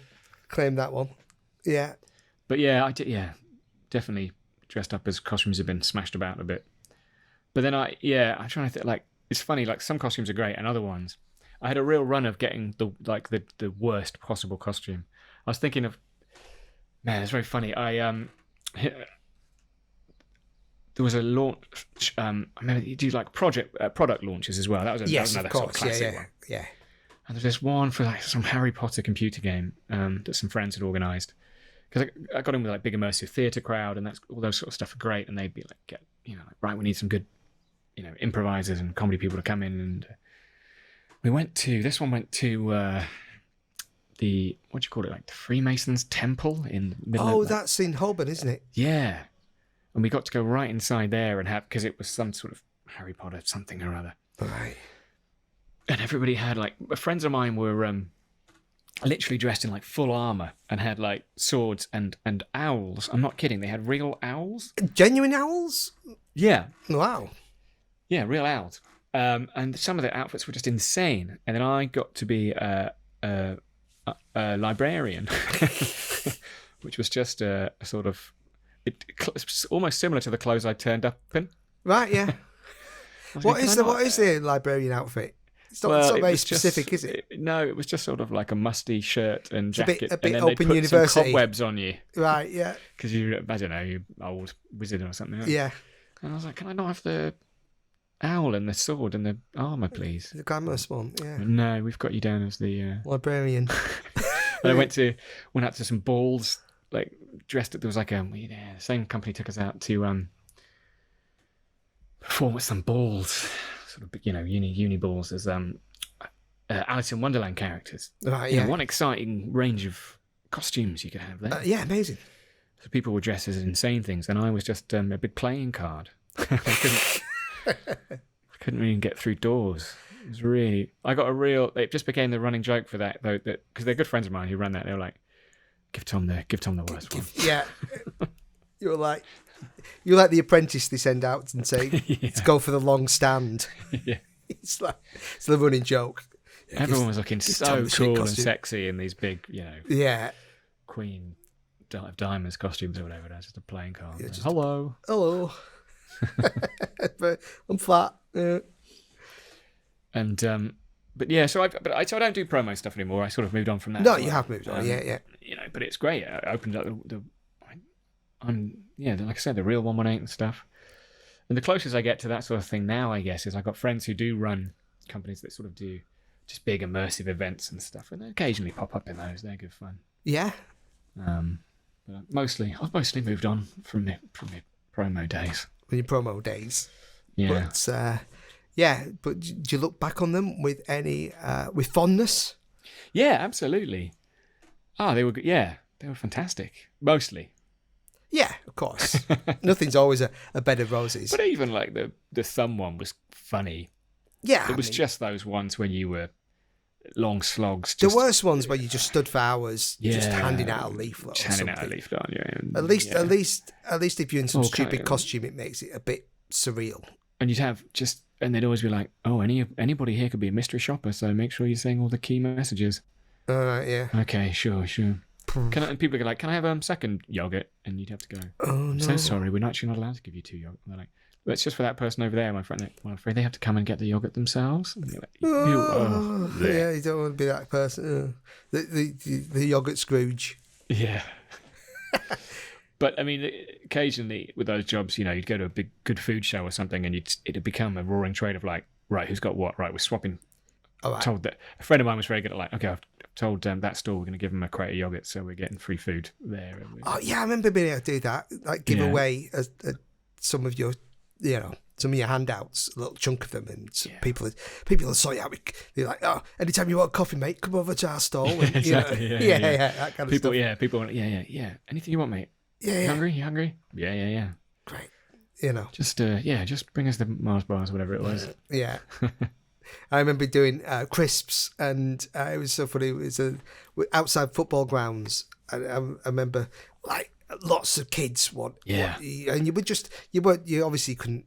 claim that one. Yeah. But yeah, I did. Yeah, definitely dressed up as costumes have been smashed about a bit. But then I'm trying to think. Like, it's funny. Like, some costumes are great, and other ones, I had a real run of getting the worst possible costume. I was thinking of, man, it's very funny. There was a launch. I remember you do like product launches as well. That was Yes, another of sort course. of classic one. Yeah. And there's this one for like some Harry Potter computer game that some friends had organised. Because I got in with like big immersive theatre crowd, and that's all those sort of stuff are great. And they'd be like, right, we need some good, improvisers and comedy people to come in. And this one went to the, what do you call it, like the Freemasons Temple in the middle of That's in Holborn, isn't it? Yeah. And we got to go right inside there and because it was some sort of Harry Potter something or other. Right. And everybody had friends of mine were literally dressed in like full armor and had like swords and owls. I'm not kidding. They had real owls. Genuine owls? Yeah. Wow. Yeah, real owls. And some of the outfits were just insane. And then I got to be a librarian, which was just a sort of almost similar to the clothes I turned up in. Right, yeah. What is the librarian outfit? It's not very specific, is it? No, it was just sort of like a musty shirt and It's a bit jacket, Open and then they put University. some cobwebs on you Right, yeah. because you're old wizard or something. Yeah. And I was like, can I not have the owl and the sword and the armor, please? The glamorous one, yeah. No, we've got you down as the. Librarian. And I went out to some balls, like dressed up. There was like the same company took us out to perform at some balls, sort of uni balls as Alice in Wonderland characters. Right, yeah. One exciting range of costumes you could have there. Yeah, amazing. So people were dressed as insane things, and I was just a big playing card. I couldn't even get through doors. It was really. It just became the running joke for that though, because they're good friends of mine who ran that. They were like, give Tom the worst one. Yeah. You're like the apprentice they send out and say, to go for the long stand. Yeah. It's the running joke. Everyone was looking Tom so the shit cool and costume. sexy in these big, Yeah. Queen of Diamonds costumes or whatever. That's just a playing card. Yeah, just- Hello. Hello. But I'm flat. Yeah. And but yeah, so I don't do promo stuff anymore. I sort of moved on from that. No, as you well. have moved on. Yeah. But it's great. It opened up I'm like I said, the real 118 and stuff. And the closest I get to that sort of thing now, I guess, is I've got friends who do run companies that sort of do just big immersive events and stuff, and they occasionally pop up in those. They're good fun. Yeah. But I've mostly moved on from my promo days. From your promo days. Yeah. But do you look back on them with any with fondness? Yeah, absolutely. Oh, they were good. Yeah, they were fantastic. Mostly. Yeah, of course. Nothing's always a bed of roses. But even like the thumb one was funny. Yeah, It was just those ones when you were long slogs. the worst ones where you just stood for hours, just Yeah. handing out a leaflet. Just Or handing something. out a leaflet on you. And, At least, yeah. at least if you're in some Okay. stupid costume, it makes it a bit surreal. And you'd have and they'd always be like, "Oh, anybody here could be a mystery shopper, so make sure you're saying all the key messages." Yeah. Okay, sure. And people are like, "Can I have second yogurt?" And you'd have to go, Oh no. "I'm so sorry, we're actually not allowed to give you 2 yogurt." And they're like, "Well, it's just for that person over there, my friend. Well, I'm afraid they have to come and get the yogurt themselves." And you're like, Yeah, you don't want to be that person. The yogurt Scrooge. Yeah. But I mean, occasionally with those jobs, you'd go to a big good food show or something, and it'd become a roaring trade of like, right, who's got what? Right, we're swapping. All right. Told that a friend of mine was very good at like, okay, I've told that store we're going to give them a crate of yogurt, so we're getting free food there. Oh yeah, I remember being able to do that. Like give Yeah. away some of your, some of your handouts, a little chunk of them, and people will sort you out. They're like, oh, anytime you want coffee, mate, come over to our store. And, Exactly. Yeah, that kind of People, stuff. people want, yeah. Anything you want, mate. Yeah, You hungry? Yeah. Great. Just bring us the Mars bars, whatever it was. Yeah. I remember doing crisps, and it was so funny. It was outside football grounds. I remember like lots of kids and you obviously couldn't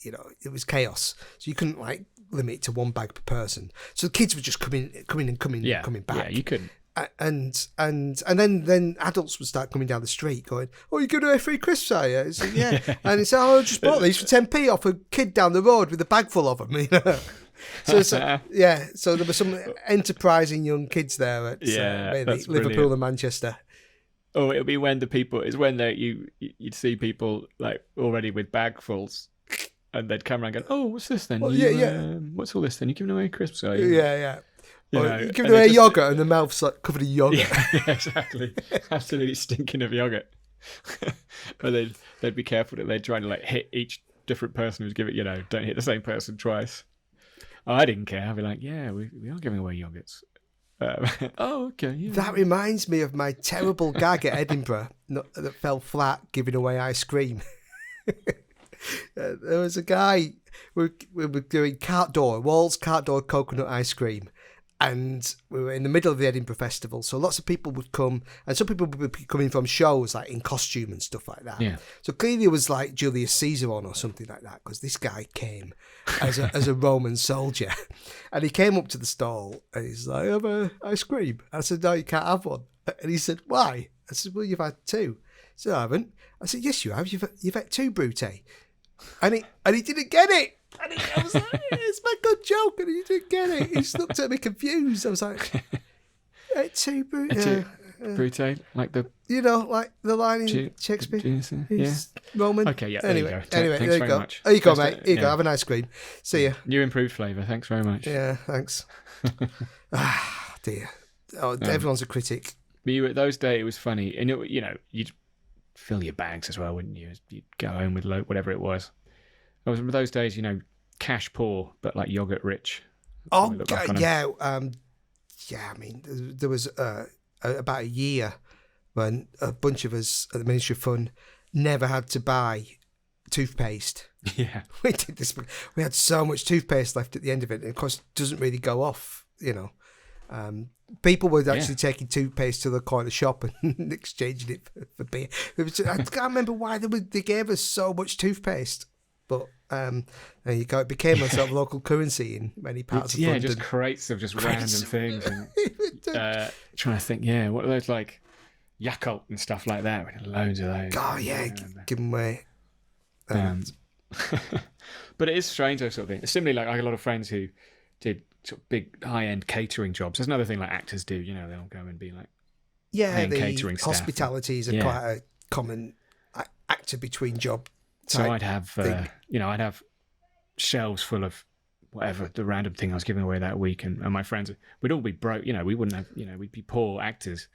it was chaos, so you couldn't like limit it to one bag per person. So the kids were just coming back. Yeah, you couldn't. And then adults would start coming down the street going, "Oh, you're going to have free crisps, are you?" It's like, yeah. And it's, "Oh, I just bought these for 10p off a kid down the road with a bag full of them." So there were some enterprising young kids there at mainly that's Liverpool brilliant. and Manchester. Oh, it'll be when you'd see people like already with bagfuls, and they'd come around going, "Oh, what's this then? Oh, What's all this then? You giving away crisps, are you?" Yeah. You Or know, you give and them a it just- yogurt and the mouth's like covered in yogurt. Yeah, exactly. Absolutely stinking of yogurt. But they'd be careful that they'd try to like hit each different person who's giving, don't hit the same person twice. Oh, I didn't care. I'd be like, yeah, we are giving away yogurts. Oh, okay. Yeah. That reminds me of my terrible gag at Edinburgh that fell flat giving away ice cream. There was a guy, we were doing Wall's cart door coconut ice cream. And we were in the middle of the Edinburgh Festival, so lots of people would come, and some people would be coming from shows like in costume and stuff like that. Yeah. So clearly it was like Julius Caesar on or something like that, because this guy came as a Roman soldier, and he came up to the stall and he's like, "I have a ice cream." I said, "No, you can't have one." And he said, "Why?" I said, "Well, you've had 2." He said, "I haven't." I said, "Yes, you have. You've had 2 Brute." And he didn't get it. And I was like, "It's my good joke," and he didn't get it. He just looked at me confused. I was like, "2 Brute." Brute, like the Like the line in Shakespeare. Yeah. He's Roman. Okay, yeah, there you Anyway, go. Thanks there you very go. much. There you go, Just, mate. Here you go. yeah. Have an ice cream. See ya. New improved flavour. Thanks very much. Yeah, thanks. Dear. Oh, everyone's a critic. But those days, it was funny. And, you'd fill your bags as well, wouldn't you? You'd go home with whatever it was. I was those days, cash poor, but like yogurt rich. Oh, yeah. I mean, there was about a year when a bunch of us at the Ministry of Fun never had to buy toothpaste. Yeah. We did this. We had so much toothpaste left at the end of it, and of course, it doesn't really go off. People were actually taking toothpaste to the corner shop and exchanging it for beer. I can't remember why they gave us so much toothpaste, but there you go. It became a sort of local currency in many parts of London. Just crates of just random things. And, trying to think, what are those like Yakult and stuff like that? We had loads of those. Oh yeah, give them away. But it is strange, those sort of things. Similarly, like I had a lot of friends who did sort of big high-end catering jobs. There's another thing like actors do. They'll go and be like, the catering staff. hospitality is quite a common actor between job So type I'd have, thing. I'd have shelves full of whatever the random thing I was giving away that week, and my friends, we'd all be broke. We wouldn't have, we'd be poor actors,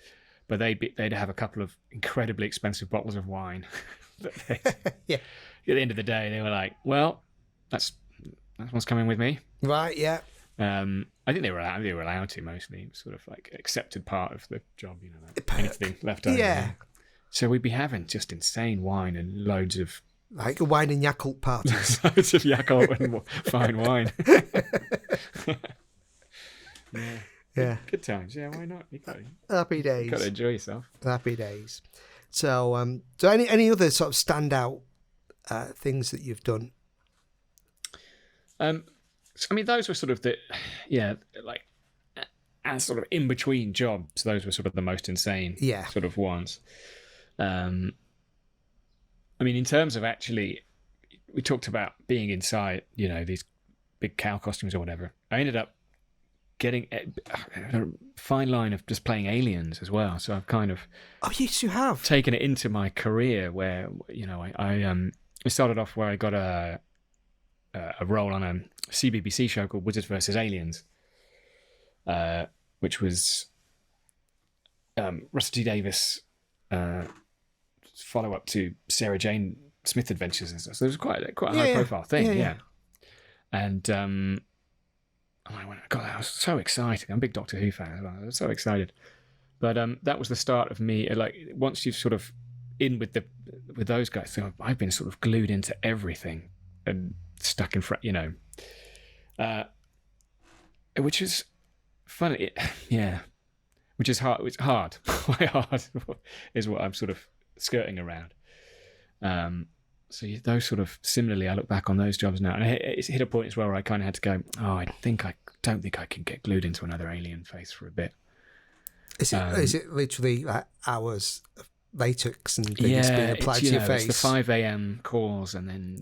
but they'd have a couple of incredibly expensive bottles of wine. Yeah. At the end of the day, they were like, "Well, that's what's coming with me." Right. Yeah. I think they were allowed to mostly. It was sort of like accepted part of the job, like anything left over. Yeah. So we'd be having just insane wine and loads of Like a wine and Yakult parties. loads of Yakult and fine wine. Yeah. Yeah. Good times. Yeah, why not? You Happy days. got to enjoy yourself. Happy days. So, so any other sort of standout things that you've done? So, I mean, those were sort of like as sort of in between jobs, those were sort of the most insane sort of ones. I mean, in terms of actually, we talked about being inside, these big cow costumes or whatever. I ended up getting a fine line of just playing aliens as well. So I've kind of yes, you have taken it into my career where I started off where I got a role on a CBBC show called Wizards vs. Aliens, which was Russell T Davies follow up to Sarah Jane Smith Adventures and stuff. So it was quite a high profile thing, yeah. And I went, God, that was so exciting. I'm a big Doctor Who fan as well. I was so excited. But that was the start of me. Like once you've sort of in with those guys, so I've been sort of glued into everything and stuck in front, which is funny. Which is hard. It's hard. Quite hard is what I'm sort of skirting around. So those sort of similarly, I look back on those jobs now, and it's hit a point as well where I kind of had to go, I don't think I can get glued into another alien face for a bit. Is it literally like hours of latex and things being applied to your face? It's the 5 a.m. calls, and then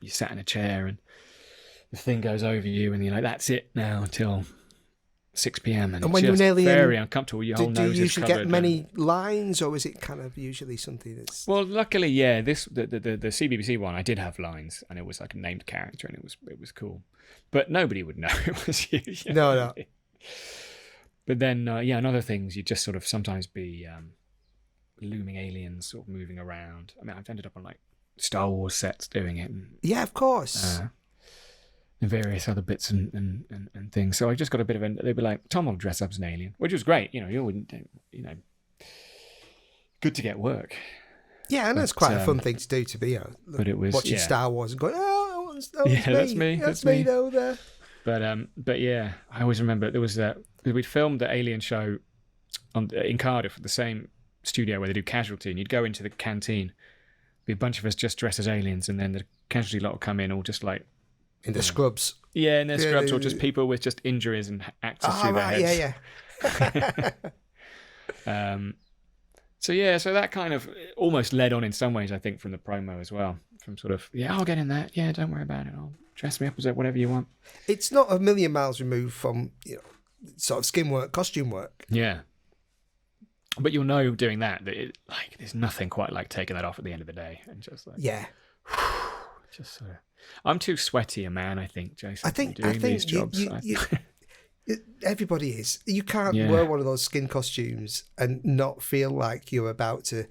you sat in a chair and the thing goes over you, and you're like, that's it now until 6 p.m. And when it's you're an alien, very uncomfortable. Your whole nose is covered. Do you usually get many lines, or is it kind of usually something that's... Well, luckily, the CBBC one, I did have lines, and it was like a named character, and it was cool. But nobody would know it was you. No. But then, in other things, you'd just sort of sometimes be looming aliens sort of moving around. I mean, I've ended up on like Star Wars sets doing it. And, yeah, of course. And various other bits and things. So I just got a bit of they'd be like, Tom will dress up as an alien, which was great. You wouldn't, good to get work. Yeah, and that's quite a fun thing to do, to be but it was watching Star Wars and going, that's me. That's me though there. But yeah, I always remember there was we'd filmed the Alien show in Cardiff at the same studio where they do Casualty, and you'd go into the canteen, be a bunch of us just dressed as aliens, and then the Casualty lot will come in all just like in the scrubs. Yeah, in their scrubs, or just people with just injuries and axes through their heads. Yeah. So that kind of almost led on in some ways, I think, from the promo as well. From sort of, I'll get in that. Yeah, don't worry about it. I'll dress me up as whatever you want. It's not a million miles removed from sort of skin work, costume work. Yeah. But you'll know doing that there's nothing quite like taking that off at the end of the day and just like just sort of. I'm too sweaty a man, I think, Jason. I think these jobs. Everybody is. You can't wear one of those skin costumes and not feel like you're about to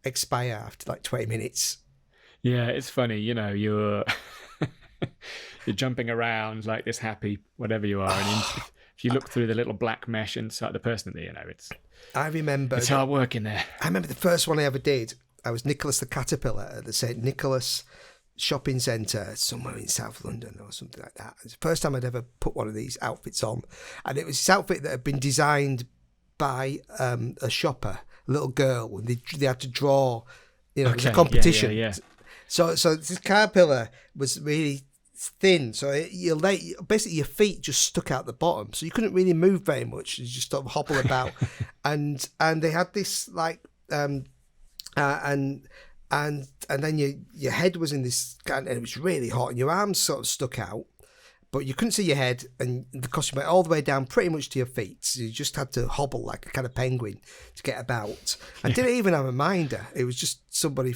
expire after like 20 minutes. Yeah, it's funny. You're you're jumping around like this happy whatever you are, and if you look through the little black mesh inside the person, it's. I remember. It's hard work in there. I remember the first one I ever did. I was Nicholas the Caterpillar at the St. Nicholas shopping centre somewhere in South London or something like that. It's the first time I'd ever put one of these outfits on, and it was this outfit that had been designed by a shopper, a little girl, and they had to draw. It was a competition. Yeah. So this caterpillar was really thin, so basically your feet just stuck out the bottom, so you couldn't really move very much. You just sort of hobble about, and they had this like and then your head was in this, and it was really hot, and your arms sort of stuck out, but you couldn't see your head, and the costume went all the way down pretty much to your feet. So you just had to hobble like a kind of penguin to get about. I didn't even have a minder. It was just somebody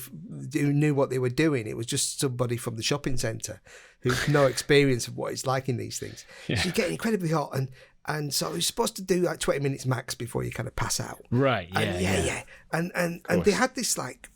who knew what they were doing. It was just somebody from the shopping centre who had no experience of what it's like in these things. Yeah. So you get incredibly hot, and so you're supposed to do like 20 minutes max before you kind of pass out. Right. Yeah. And yeah. And they had this like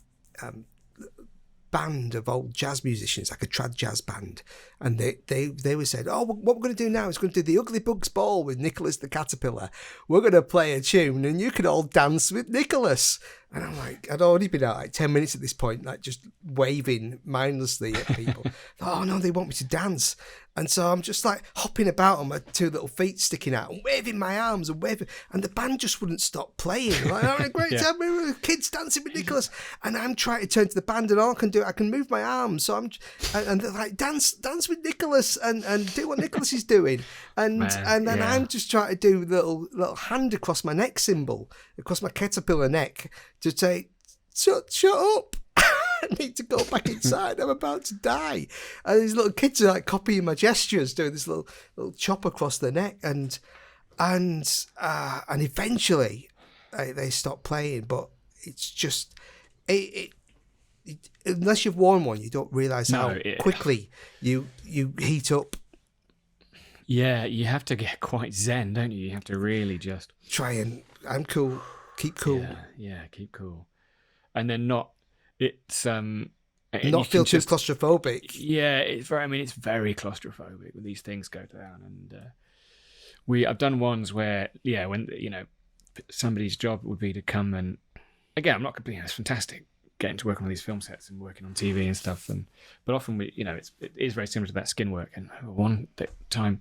band of old jazz musicians, like a trad jazz band, and they were said, oh, what we're going to do now is going to do the Ugly Bugs Ball with Nicholas the Caterpillar. We're going to play a tune and you can all dance with Nicholas. And I'm like, I'd already been out like 10 minutes at this point, like just waving mindlessly at people. Oh no, they want me to dance. And so I'm just like hopping about on my two little feet sticking out and waving my arms and waving. And the band just wouldn't stop playing. Like, having a great time with kids dancing with Nicholas. And I'm trying to turn to the band, and all I can do, I can move my arms. So and they're like, dance with Nicholas and do what Nicholas is doing. And then I'm just trying to do little hand across my neck symbol, across my caterpillar neck, to say, shut up. I need to go back inside. I'm about to die. And these little kids are like copying my gestures, doing this little chop across the neck, and eventually they stop playing. But it's just unless you've worn one, you don't realise how quickly you heat up. Yeah, you have to get quite zen, don't you? You have to really just try and I'm cool, keep cool. Yeah, keep cool, and then not. It's not feel too claustrophobic. Yeah, it's very claustrophobic when these things go down. And I've done ones where when somebody's job would be to come, and again, I'm not complaining. It's fantastic getting to work on these film sets and working on TV and stuff. But often it is very similar to that skin work. And one time,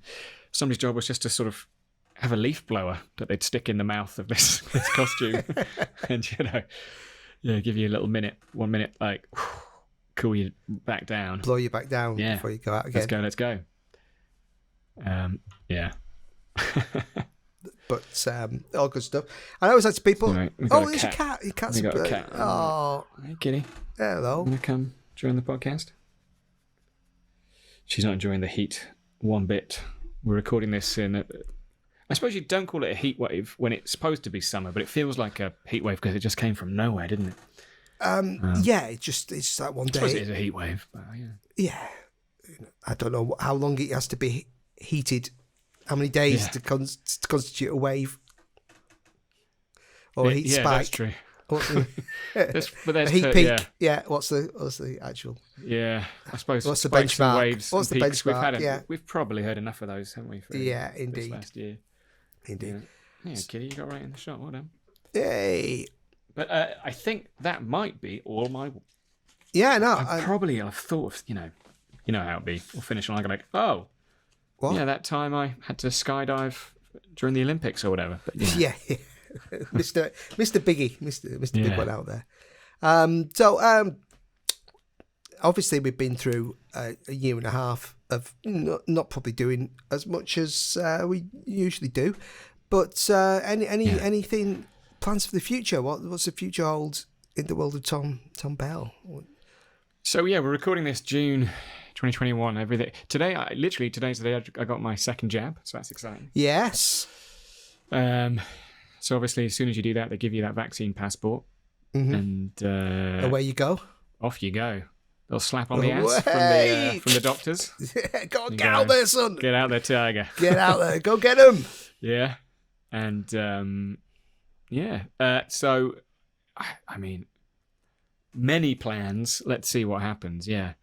somebody's job was just to sort of have a leaf blower that they'd stick in the mouth of this costume, and give you a little 1 minute, like cool you back down, blow you back down before you go out again. Let's go. Yeah. But all good stuff. I always like to people. Right, there's a cat. Your cat's got a cat. Oh, hey, kitty. Hello. Gonna come join the podcast. She's not enjoying the heat one bit. We're recording this in. I suppose you don't call it a heat wave when it's supposed to be summer, but it feels like a heat wave because it just came from nowhere, didn't it? It's just that one day. I suppose it is a heat wave. But yeah. I don't know how long it has to be heated, how many days to constitute a wave or a heat spike. That's true. A heat peak. Yeah. What's the actual? Yeah, I suppose. What's the benchmark? Waves what's the peaks. benchmark? We've probably heard enough of those, haven't we? Indeed. This last year. Indeed. Yeah, kitty, you got right in the shot. Well done. Yay. But I think that might be all my. Yeah, no. I've thought of you know how it'd be. We'll finish on like, oh, what? Yeah, that time I had to skydive during the Olympics or whatever. But yeah. Mr. Biggie, Mr. Big One out there. So obviously we've been through a year and a half of not probably doing as much as we usually do, but anything plans for the future? What's the future hold in the world of Tom Bell? So we're recording this June 2021. Everything today's the day I got my second jab, so that's exciting. Yes. So obviously, as soon as you do that, they give you that vaccine passport, and away you go. Off you go. They'll slap on the ass from the doctors. Get out there, son. Get out there, tiger. Get out there. Go get him. Yeah, and so, I mean, many plans. Let's see what happens. Yeah,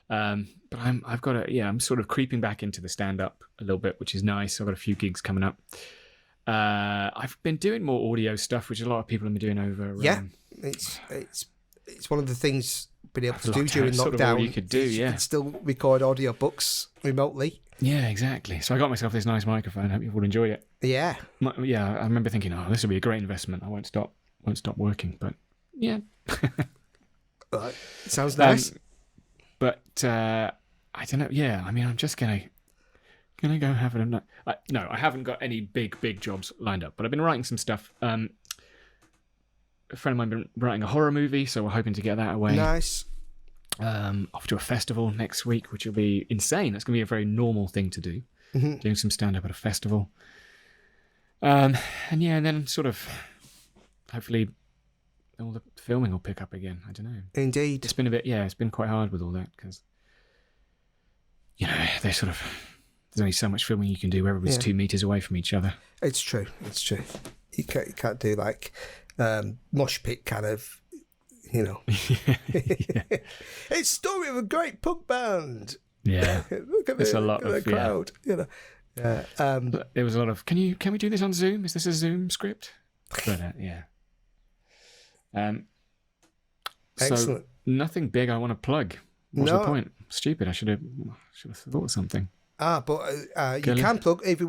but I'm sort of creeping back into the stand-up a little bit, which is nice. I've got a few gigs coming up. I've been doing more audio stuff, which a lot of people have been doing over. It's one of the things being able to do during lockdown. Sort of all you could do, You can still record audio books remotely. Yeah, exactly. So I got myself this nice microphone. I hope you will enjoy it. Yeah. I remember thinking, this will be a great investment. I won't stop working. But yeah. Right. Sounds nice. But I don't know. Yeah, I mean, I'm just gonna go have it. No, I haven't got any big jobs lined up, but I've been writing some stuff. A friend of mine been writing a horror movie, so we're hoping to get that away. Nice. Off to a festival next week, which will be insane. That's going to be a very normal thing to do. Mm-hmm. Doing some stand-up at a festival. And then sort of, hopefully, all the filming will pick up again. I don't know. Indeed. It's been it's been quite hard with all that because, there's only so much filming you can do where everybody's 2 meters away from each other. It's true. You can't do like mosh pit kind of, It's a story of a great punk band. Yeah. Look at There's the, a lot look at of the crowd. There was a lot of. Can we do this on Zoom? Is this a Zoom script? But yeah. Excellent. So nothing big I want to plug. What's No. the point? Stupid. I should have thought of something. But you Kelly? can plug if we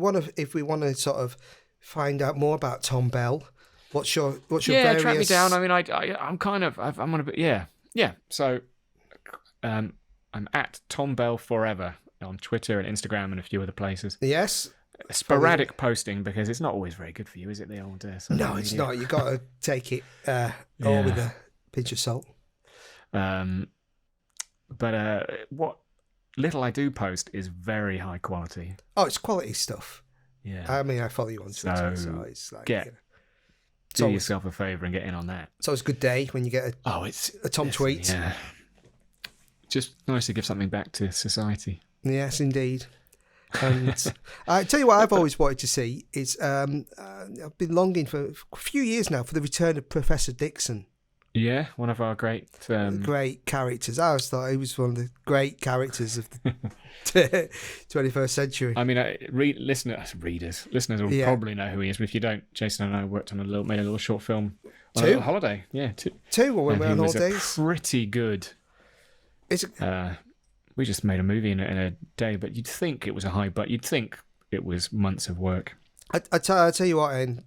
want to sort of find out more about Tom Bell. What's your various... track me down. I mean, I'm kind of I'm on a bit yeah. So, I'm at Tom Bell Forever on Twitter and Instagram and a few other places. Yes. Sporadic posting because it's not always very good for you, is it? The old No, it's not. You got to take it all with a pinch of salt. But what little I do post is very high quality. Oh, it's quality stuff. Yeah. I mean, I follow you on Twitter, so it's like do yourself a favour and get in on that. It's always a good day when you get a Tom tweet. Yeah. Just nice to give something back to society. Yes, indeed. And I tell you what, I've always wanted to see is I've been longing for a few years now for the return of Professor Dixon. Yeah, one of our great characters. I always thought he was one of the great characters of the 21st century. I mean, listeners will probably know who he is, but if you don't, Jason and I worked on made a little short film on a little holiday. Yeah, two when we were on holidays. Pretty good. We just made a movie in a day, but you'd think it was a high, but you'd think it was months of work. I tell you what, and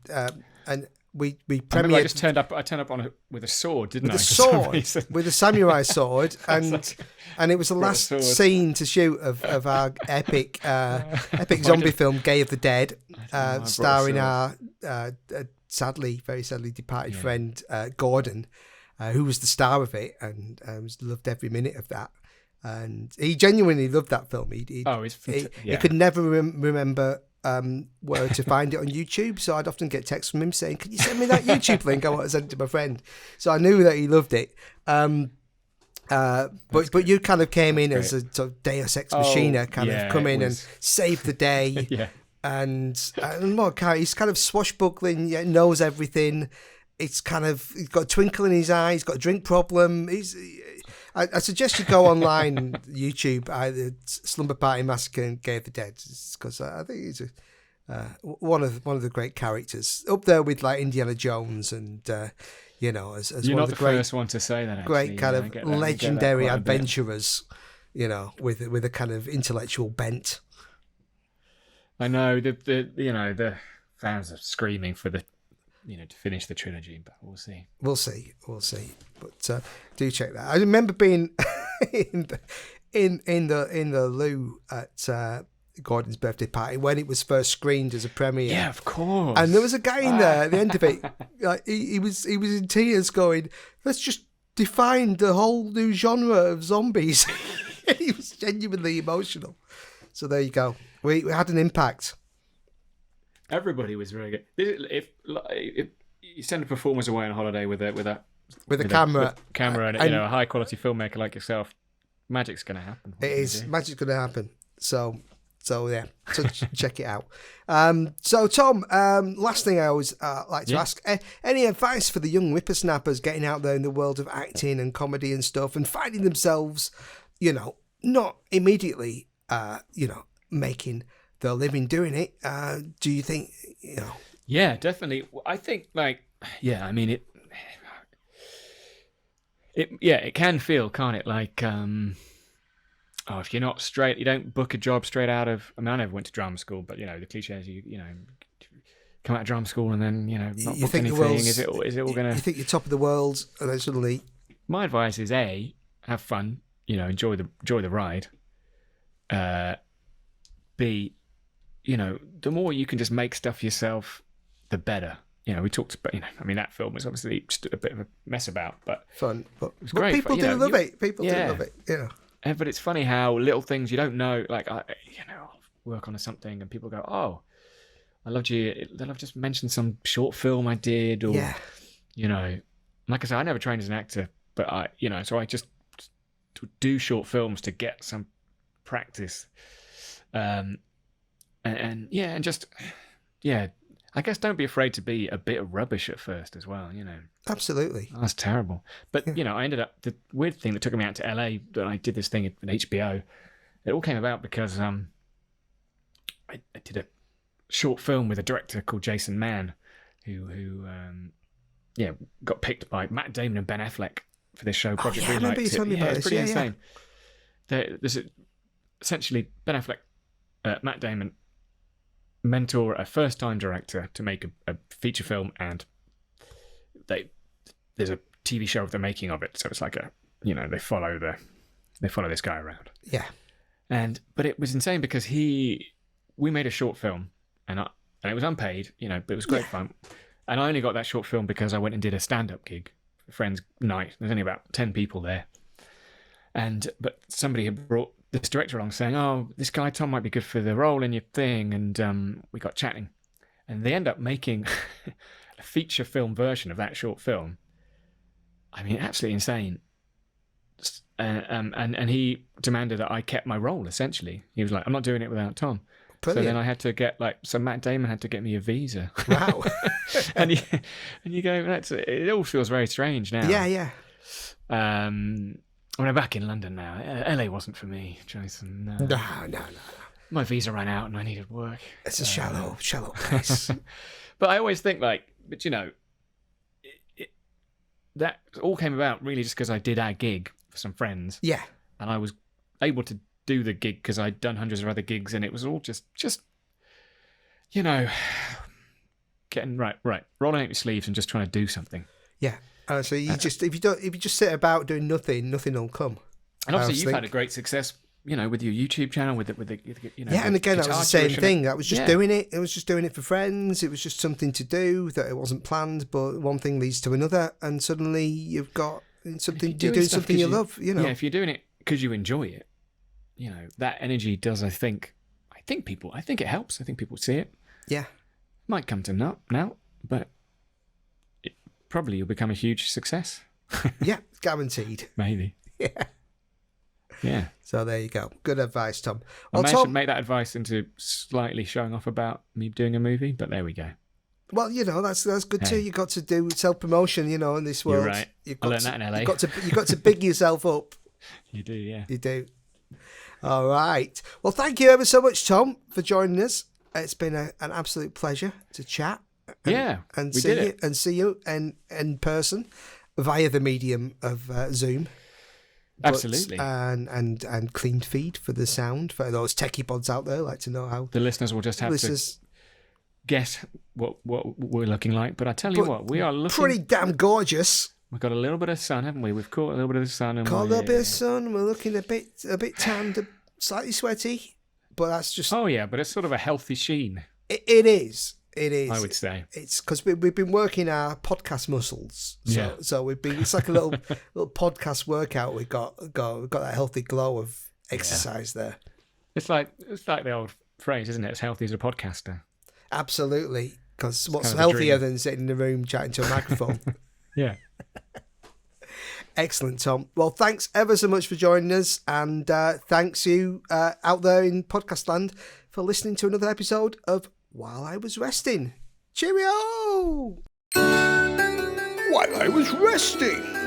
we premiered. I just turned up with a sword, didn't I? With a samurai sword, and it was the last scene to shoot of our epic zombie film, Gay of the Dead, starring our very sadly departed friend Gordon, who was the star of it, and loved every minute of that. And he genuinely loved that film. He could never remember where to find it on YouTube, so I'd often get texts from him saying, "Can you send me that YouTube link? I want to send it to my friend." So I knew that he loved it. But you kind of came in as a sort of Deus Ex Machina, of come in and save the day. And he's kind of swashbuckling, knows everything. He's got a twinkle in his eye. He's got a drink problem. I suggest you go online, YouTube, either Slumber Party Massacre and Gay of the Dead, because I think he's one of the great characters, up there with like Indiana Jones and as you're one not of the great, first one to say that. Great kind of legendary adventurers, with a kind of intellectual bent. I know the fans are screaming for the. To finish the trilogy, but we'll see. We'll see. But do check that. I remember being in the loo at Gordon's birthday party when it was first screened as a premiere. Yeah, of course. And there was a guy in there at the end of it. Like, he was in tears, going, "Let's just define the whole new genre of zombies." He was genuinely emotional. So there you go. We had an impact. Everybody was very good. If you send performers away on holiday with a camera and a high quality filmmaker like yourself, magic's going to happen. Magic's going to happen. So yeah. So check it out. So Tom, last thing I always like to ask: any advice for the young whippersnappers getting out there in the world of acting and comedy and stuff, and finding themselves, not immediately, making their living doing it? Do you think, Yeah, definitely. I think I mean it can feel, can't it? Like, if you're not straight, you don't book a job straight out of. I mean, I never went to drama school, but the cliches, you come out of drama school and then not book anything. Is it all gonna? You think you're top of the world, and then suddenly. My advice is A, have fun. Enjoy the ride. B, the more you can just make stuff yourself, the better. we talked about, I mean, that film was obviously just a bit of a mess about, but Fun, but it was great. people but, do love it. People do yeah. love it. Yeah. But it's funny how little things you don't know, like, I'll work on something and people go, oh, I loved you. Then I've just mentioned some short film I did, or, like I said, I never trained as an actor, but so I just do short films to get some practice. I guess don't be afraid to be a bit of rubbish at first as well, Absolutely. That's terrible. But, I ended up, the weird thing that took me out to LA, that I did this thing at HBO, it all came about because I did a short film with a director called Jason Mann, who got picked by Matt Damon and Ben Affleck for this show, Project I remember you telling me about it's this. pretty insane. There's essentially Ben Affleck, Matt Damon mentor a first-time director to make a feature film, and there's a TV show of the making of it. So it's like they follow this guy around. Yeah. But it was insane because we made a short film, and it was unpaid, but it was great fun. And I only got that short film because I went and did a stand-up gig, a friend's night. There's only about 10 people there. But somebody had brought this director along saying, oh, this guy Tom might be good for the role in your thing, and we got chatting. And they end up making a feature film version of that short film. I mean, absolutely insane. And he demanded that I kept my role, essentially. He was like, I'm not doing it without Tom. Brilliant. So then I had to get so Matt Damon had to get me a visa. Wow. and you go, it all feels very strange now. Yeah. When I'm back in London now, LA wasn't for me, Jason. No. My visa ran out and I needed work. It's a shallow place. But I always think that all came about really just because I did our gig for some friends. Yeah. And I was able to do the gig because I'd done hundreds of other gigs, and it was all just getting right, rolling up your sleeves and just trying to do something. Yeah. So you if you just sit about doing nothing will come. And obviously you've had a great success, with your YouTube channel, with the yeah. And again, that was the same thing. That was just doing it. It was just doing it for friends. It was just something to do that it wasn't planned, but one thing leads to another, and suddenly you've got something. You're doing something you love. Yeah, if you're doing it because you enjoy it, that energy does. I think it helps. I think people see it. Yeah. Might come to now, but probably you'll become a huge success. Yeah, guaranteed. Maybe. Yeah. So there you go. Good advice, Tom. Well, I should make that advice into slightly showing off about me doing a movie, but there we go. Well, that's good too. You got to do self-promotion, in this world. You're right. I learned that in LA. You got to big yourself up. You do, yeah. You do. All right. Well, thank you ever so much, Tom, for joining us. It's been an absolute pleasure to chat. And see you in person via the medium of Zoom. Absolutely. And clean feed for the sound for those techie pods out there. Like to know how the listeners will just have to guess what we're looking like. But I tell you what, we are looking pretty damn gorgeous. We've got a little bit of sun, haven't we? We've caught a little bit of the sun. Caught a little bit of sun. We're looking a bit tanned, slightly sweaty, but that's just. Oh yeah, but it's sort of a healthy sheen. It is. It is. I would say it's because we've been working our podcast muscles. So we've been. It's like a little podcast workout. We got that healthy glow of exercise there. It's like the old phrase, isn't it? As healthy as a podcaster. Absolutely. Because what's healthier than sitting in the room chatting to a microphone? Yeah. Excellent, Tom. Well, thanks ever so much for joining us, and thanks you out there in podcast land for listening to another episode of While I Was Resting. Cheerio! While I was resting.